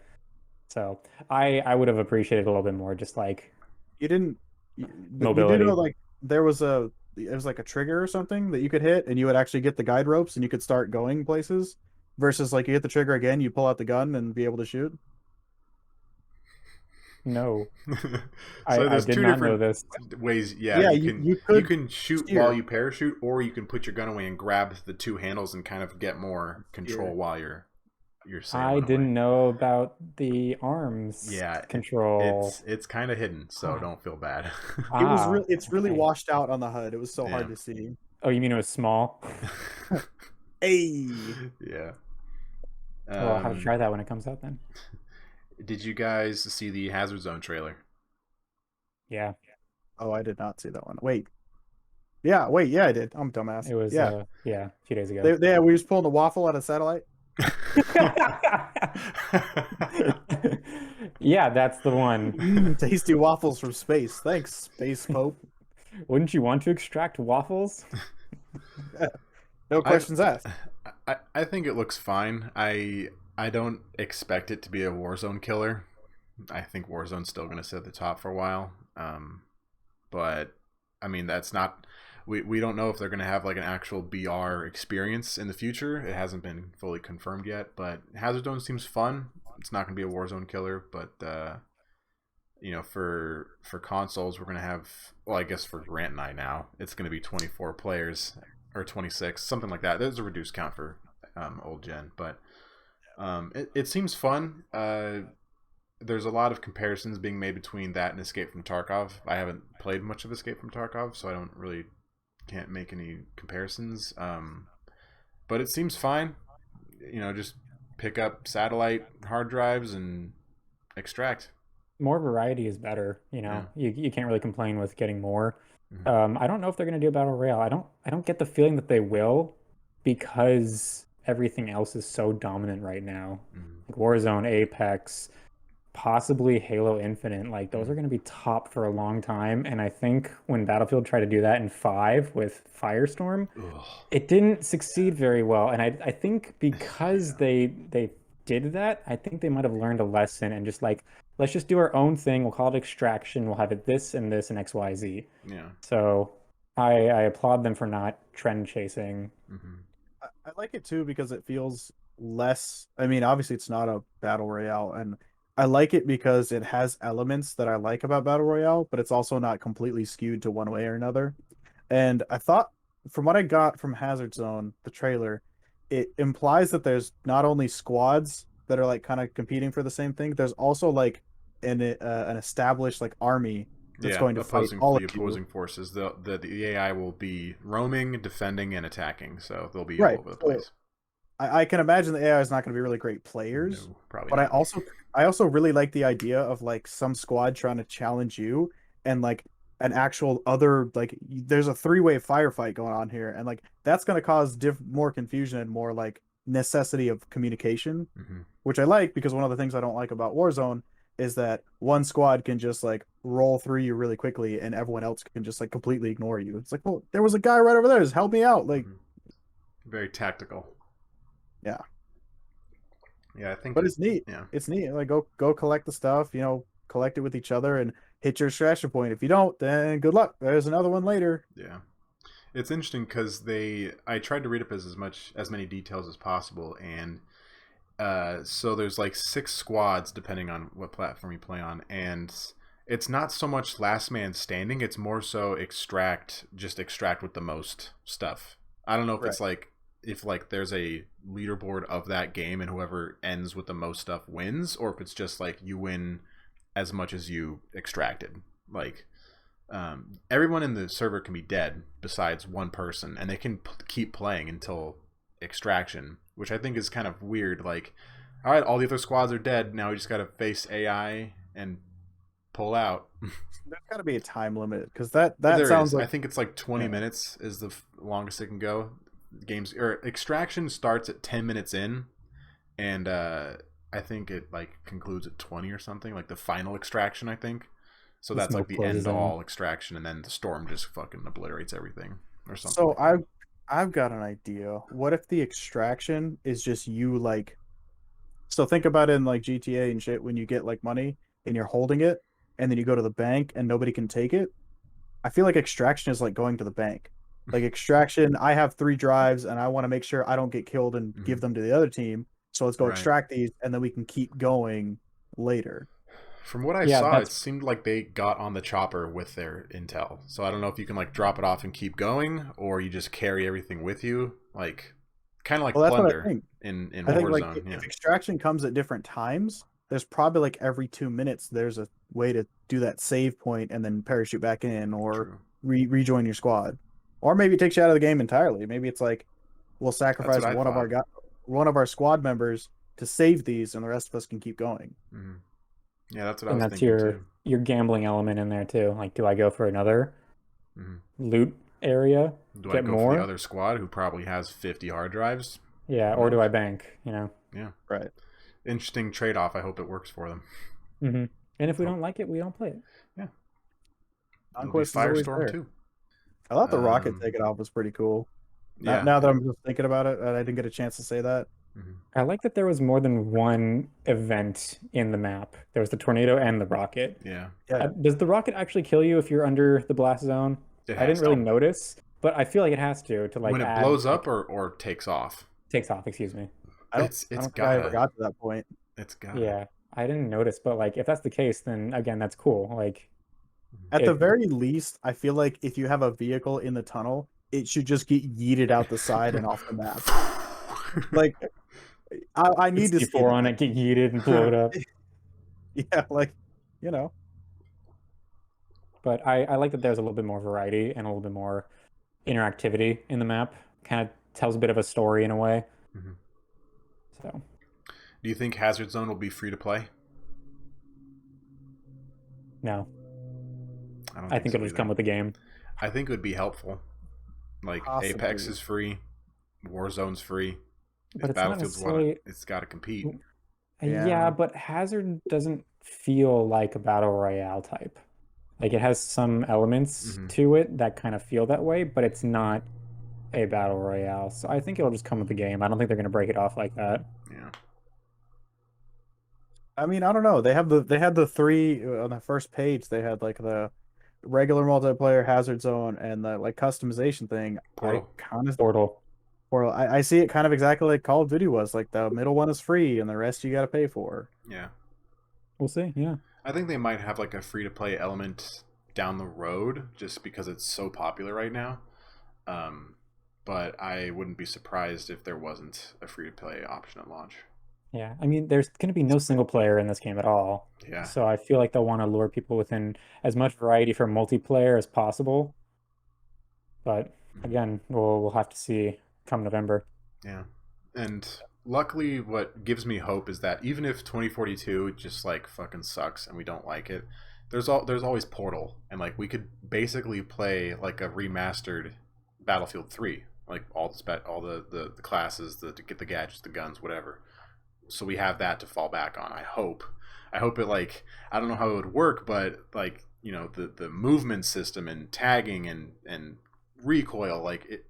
So I would have appreciated a little bit more just like You didn't. You do know mobility. like there was a it was like a trigger or something that you could hit, and you would actually get the guide ropes, and you could start going places. Versus like you hit the trigger again, you pull out the gun and be able to shoot. No, so I there's did two not know different this. ways. Yeah, Yeah, you you could can shoot while steer. you parachute, or you can put your gun away and grab the two handles and kind of get more control Steer. while you're I sailing away. didn't know about the arms Yeah, control. it's kind of hidden, so Ah, don't feel bad. It's really okay. washed out on the HUD. It was so Yeah. hard to see. Oh, you mean it was small? Hey. Yeah. Well, I'll have to Um, try that when it comes out then. did you guys see the Hazard Zone trailer? Yeah. Oh, I did not see that one. Wait. Yeah, wait, yeah, I did. I'm a dumbass. It was Yeah, yeah, a few days ago. we was pulling the waffle out of satellite. Yeah, that's the one. Tasty waffles from space. Thanks, Space Pope. Wouldn't you want to extract waffles? No I, questions asked. I think it looks fine. I don't expect it to be a Warzone killer. I think Warzone's still going to sit at the top for a while. But I mean, that's not. We don't know if they're going to have like an actual BR experience in the future. It hasn't been fully confirmed yet. But Hazard Zone seems fun. It's not going to be a Warzone killer, but you know, for consoles, we're going to have. Well, I guess for Grant and I now, it's going to be 24 players or 26, something like that. There's a reduced count for old gen, but it seems fun. There's a lot of comparisons being made between that and Escape from Tarkov. I haven't played much of Escape from Tarkov, so I can't make any comparisons. But it seems fine. You know, just pick up satellite hard drives and extract. More variety is better, you know. You can't really complain with getting more. Mm-hmm. I don't know if they're going to do a battle royale. I don't get the feeling that they will because everything else is so dominant right now. Mm-hmm. Like Warzone, Apex, possibly Halo Infinite, like those Mm-hmm. are going to be top for a long time. And I think when Battlefield tried to do that in 5 with Firestorm, Ugh. it didn't succeed very well. And I think because Yeah. they did that, I think they might have learned a lesson and just like, let's just do our own thing. We'll call it Extraction. We'll have it this and this and XYZ. Yeah. So I applaud them for not trend chasing. Mm-hmm. I like it too because it feels less. I mean, obviously it's not a battle royale, and I like it because it has elements that I like about battle royale, but it's also not completely skewed to one way or another. And I thought, from what I got from Hazard Zone, the trailer, it implies that there's not only squads that are like kind of competing for the same thing. There's also like an established like army that's Yeah, going to fight all of the you. opposing forces. The AI will be roaming, defending, and attacking, so they'll be all Right. over the So place. I can imagine the AI is not going to be really great players, No, probably but not. I also really like the idea of like some squad trying to challenge you and like an actual other like there's a three-way firefight going on here, and like that's going to cause more confusion and more like necessity of communication, Mm-hmm. which I like because one of the things I don't like about Warzone is that one squad can just like roll through you really quickly and everyone else can just like completely ignore you. It's like, well, there was a guy right over there, just help me out. Like, Mm-hmm. Very tactical. yeah. Yeah, I think But it's neat. yeah. It's neat. Like go collect the stuff, collect it with each other and hit your extraction point. If you don't, then good luck. There's another one later. Yeah. It's interesting because I tried to read up as many details as possible, and so there's like 6 squads depending on what platform you play on, and it's not so much last man standing, it's more so extract with the most stuff. I don't know if Right. it's like if like there's a leaderboard of that game and whoever ends with the most stuff wins, or if it's just like you win as much as you extracted. Like everyone in the server can be dead besides one person, and they can keep playing until extraction, which I think is kind of weird. Like, all right, all the other squads are dead. Now we just got to face AI and pull out. There's got to be a time limit because that There sounds is. I like think it's like 20 minutes is the longest it can go. Games or extraction starts at 10 minutes in, and I think it like concludes at 20 or something. Like the final extraction, I think. So The that's like smoke the closes end in. all extraction, and then the storm just fucking obliterates everything or something. so like that. I've got an idea. What if the extraction is just you like so think about it in like GTA and shit when you get like money and you're holding it and then you go to the bank and nobody can take it. I feel like extraction is like going to the bank. Like extraction, I have 3 drives and I want to make sure I don't get killed and give Mhm. them to the other team. So let's go Right. extract these and then we can keep going later. From what I Yeah, saw, it that's seemed like they got on the chopper with their intel. So I don't know if you can like drop it off and keep going, or you just carry everything with you, like kind of like Well, that's what I plunder think. in I think like Warzone. Yeah, if extraction comes at different times, there's probably like every 2 minutes there's a way to do that save point and then parachute back in or true. rejoin your squad. Or maybe it takes you out of the game entirely. Maybe it's like we'll That's sacrifice what I thought. one of our squad members to save these and the rest of us can keep going. Hmm. Yeah, that's what I and was that's thinking too. your gambling element in there too. Like, do I go for another Hmm. loot area, Do I get go for the more. other squad who probably has 50 hard drives? Yeah, Who or do knows? I bank? Yeah. Right. Interesting trade-off. I hope it works for them. And if we Hope. don't like it, we don't play it. Yeah. It'll be Conquest is always Firestorm there. too. I thought the rocket Um, takeoff was pretty cool. yeah. Now that I'm just thinking about it, I didn't get a chance to say that. Mhm. I like that there was more than one event in the map. There was the tornado and the rocket. Yeah. Yeah, Does the rocket actually kill you if you're under the blast zone? It I didn't has really to. notice, but I feel like it has to like When it add blows up like or takes off. takes off, excuse me. It's I don't think I ever gotta. got to that point. It's gotta. Yeah, I didn't notice, but like if that's the case, then again, that's cool. Like At the it very least, I feel like if you have a vehicle in the tunnel, it should just get yeeted out the side and off the map. Like, I need to see C4 on that. it, get yeeted and blow it up. Yeah, like, you know, But I like that there's a little bit more variety and a little bit more interactivity in the map. Kind of tells a bit of a story in a way. Mhm. So Do you think Hazard Zone will be free to play? no, I don't I think so it'll just either. come with the game. I think it would be helpful. Like Possibly. Apex is free, Warzone's free. But If it's not Battlefield's want necessarily. it, it's got to compete. Yeah. Yeah, but Hazard doesn't feel like a battle royale type. Like it has some elements Mhm. to it that kind of feel that way, but it's not a battle royale. So I think it'll just come with the game. I don't think they're going to break it off like that. Yeah. I mean, I don't know. They had the three on the first page. They had like the regular multiplayer, Hazard Zone, and the like customization thing. Portal. I kind of Portal. Or I see it kind of exactly like Call of Duty was. Like the middle one is free, and the rest you got to pay for. Yeah. We'll see. Yeah. I think they might have like a free to play element down the road just because it's so popular right now. But I wouldn't be surprised if there wasn't a free to play option at launch. Yeah. I mean, there's going to be no single player in this game at all. Yeah. So I feel like they'll want to lure people within as much variety for multiplayer as possible. But again, we'll have to see come November. Yeah. And luckily what gives me hope is that even if 2042 just like fucking sucks and we don't like it, there's always Portal, and like we could basically play like a remastered Battlefield 3, like all the classes, to get the gadgets, the guns, whatever. So we have that to fall back on. I hope it, like, I don't know how it would work, but like, you know, the movement system and tagging and recoil, like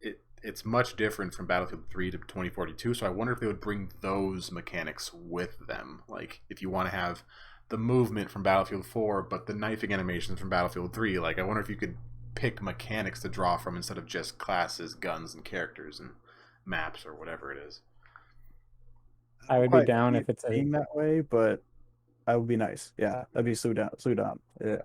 it's much different from Battlefield 3 to 2042. So I wonder if they would bring those mechanics with them. Like if you want to have the movement from Battlefield 4, but the knifing animations from Battlefield 3, like I wonder if you could pick mechanics to draw from instead of just classes, guns, and characters and maps or whatever it is. I would be down if it's being that way, but that would be nice. Yeah, that'd be so down. Yeah.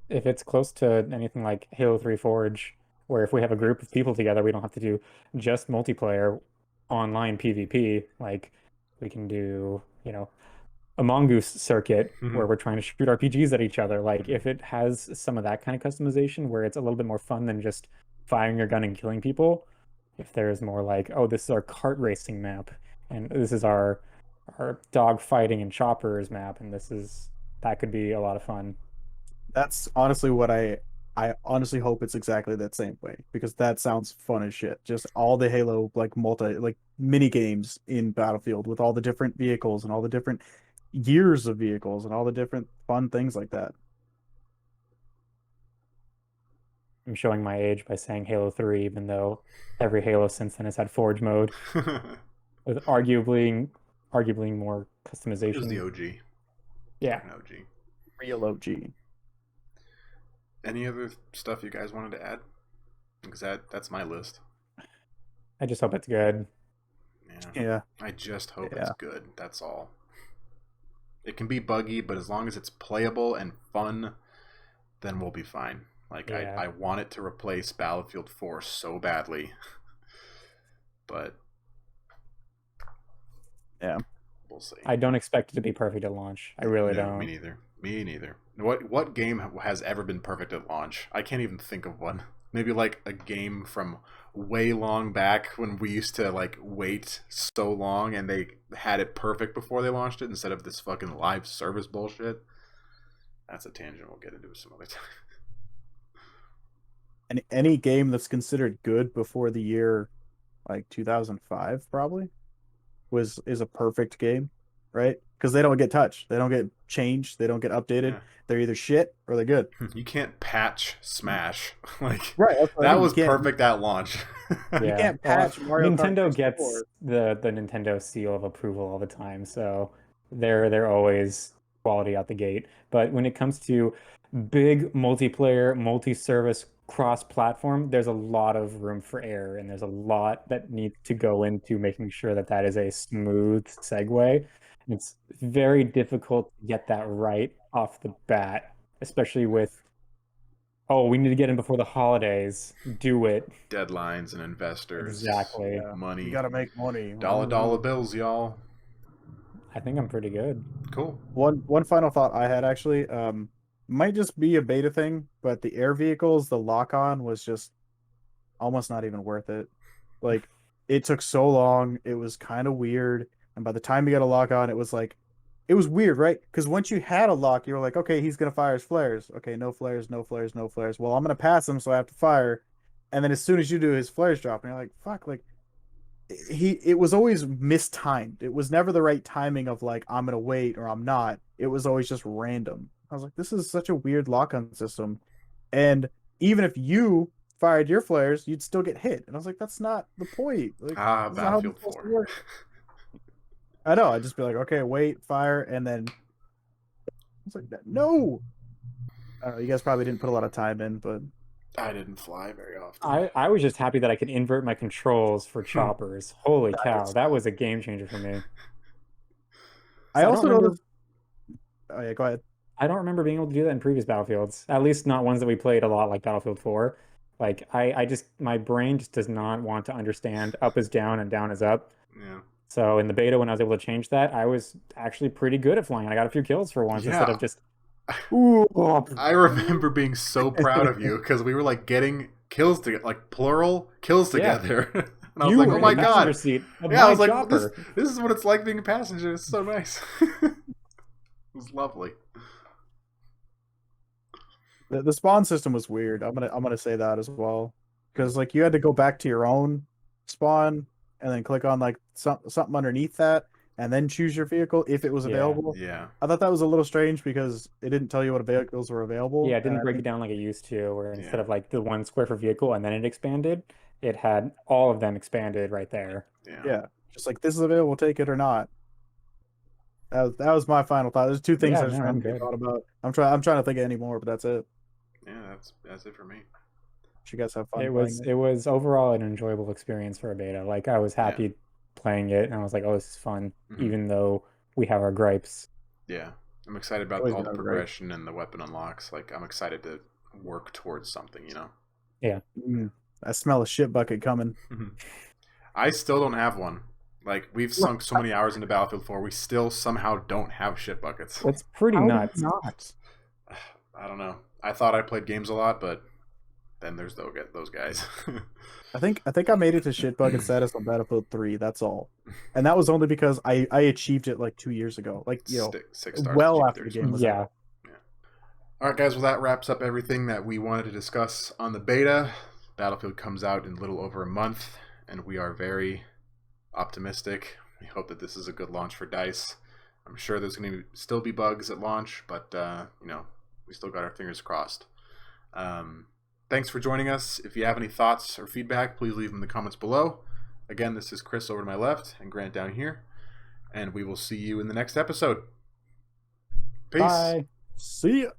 if it's close to anything like Halo 3 Forge, where if we have a group of people together, we don't have to do just multiplayer online PvP. Like we can do, a mongoose circuit where we're trying to shoot RPGs at each other. Like if it has some of that kind of customization where it's a little bit more fun than just firing your gun and killing people, if there's more like, oh, this is our kart racing map, and this is our dog fighting and choppers map, and that could be a lot of fun. That's honestly what I honestly hope it's exactly that same way, because that sounds fun as shit. Just all the Halo like mini games in Battlefield with all the different vehicles and all the different years of vehicles and all the different fun things like that. I'm showing my age by saying Halo 3, even though every Halo since then has had Forge mode with arguably more It was customization. the OG. Yeah. An OG. Real OG. Any other stuff you guys wanted to add? Because that's my list. I just hope it's good. Yeah. I just hope it's good. That's all. It can be buggy, but as long as it's playable and fun, then we'll be fine. Like Yeah. I want it to replace Battlefield 4 so badly. But Yeah. we'll see. I don't expect it to be perfect at launch. I really don't. Me neither. Me neither. What game has ever been perfect at launch? I can't even think of one. Maybe like a game from way long back when we used to like wait so long and they had it perfect before they launched it instead of this fucking live service bullshit. That's a tangent we'll get into some other time. any game that's considered good before the year like 2005 probably is a perfect game, right? Because they don't get touched, they don't get changed, they don't get updated. Yeah. They're either shit or they're good. You can't patch Smash. Like Right. That's what I that mean. was perfect at launch. You Yeah, can't well, patch Mario Kart Nintendo gets 64. the Nintendo seal of approval all the time, so they're always quality out the gate. But when it comes to big multiplayer, multi-service, cross-platform, there's a lot of room for error, and there's a lot that needs to go into making sure that that is a smooth segue. It's very difficult to get that right off the bat, especially with, oh, we need to get in before the holidays. Do it. Deadlines and investors, Exactly. Yeah, you money, got to make money. dollar bills, y'all. I think I'm pretty good. Cool. One final thought I had actually, might just be a beta thing, but the air vehicles, the lock on was just almost not even worth it. Like it took so long, it was kind of weird, and by the time you got a lock on, it was like it was weird, right? Because once you had a lock, you were like, okay, he's gonna fire his flares. Okay, no flares, no flares, no flares. Well, I'm gonna pass him, so I have to fire. And then as soon as you do, his flares drop, and you're like, fuck, like it was always mistimed. It was never the right timing of like I'm gonna wait or I'm not. It was always just random. I was like, this is such a weird lock-on system. And even if you fired your flares, you'd still get hit. And I was like, that's not the point. Like, that's not how this Battlefield is supposed to 4. work. I know. I'd just be like, okay, wait, fire, and then it's like that. No. I don't know. You guys probably didn't put a lot of time in, but I didn't fly very often. I was just happy that I could invert my controls for choppers. Holy cow, Nice. that was a game changer for me. I So also noticed. Oh yeah, go ahead. I don't remember being able to do that in previous Battlefields. At least not ones that we played a lot, like Battlefield 4. Like I just my brain just does not want to understand up is down and down is up. Yeah. So in the beta, when I was able to change that, I was actually pretty good at flying. I got a few kills for once instead Yeah. of just ooh. I remember being so proud of you because we were like getting kills together, like plural kills Yeah. together. And I was You like, were oh in my the passenger god. seat of Yeah, I my was like, chopper. this is what it's like being a passenger. It's so nice. It was lovely. The spawn system was weird. I'm gonna say that as well, because like you had to go back to your own spawn and then click on like something underneath that and then choose your vehicle if it was Yeah. available. Yeah. I thought that was a little strange because it didn't tell you what vehicles were available. Yeah, it and didn't I break it think, down like it used to, where instead Yeah. of like the one square per vehicle and then it expanded, it had all of them expanded right there. Yeah. yeah, just like this is available, take it or not. That was my final thought. There's two things Yeah, I just no, I'm randomly good. thought about. I'm trying to think of any more, but that's it. Yeah, that's it for me. You guys have fun It playing was overall an enjoyable experience for a beta. Like I was Yeah. happy playing it and I was like, oh, this is fun, Mhm. even though we have our gripes. Yeah. I'm excited about Always all the gonna be great. progression and the weapon unlocks. Like I'm excited to work towards something, you know. Yeah. I smell a shit bucket coming. I still don't have one. Like we've sunk so many hours into Battlefield 4, we still somehow don't have shit buckets. It's pretty How nuts. not? I don't know. I thought I played games a lot, but then there's those guys. I think I made it to shit bucket status on Battlefield 3. That's all, and that was only because I achieved it like 2 years ago. Like Six stars. well to after the G30s. game was Yeah. out. All right, guys. Well, that wraps up everything that we wanted to discuss on the beta. Battlefield comes out in a little over a month, and we are very optimistic. We hope that this is a good launch for DICE. I'm sure there's going to still be bugs at launch, but we still got our fingers crossed. Thanks for joining us. If you have any thoughts or feedback, please leave them in the comments below. Again, this is Chris over to my left and Grant down here, and we will see you in the next episode. Peace. Bye. See ya.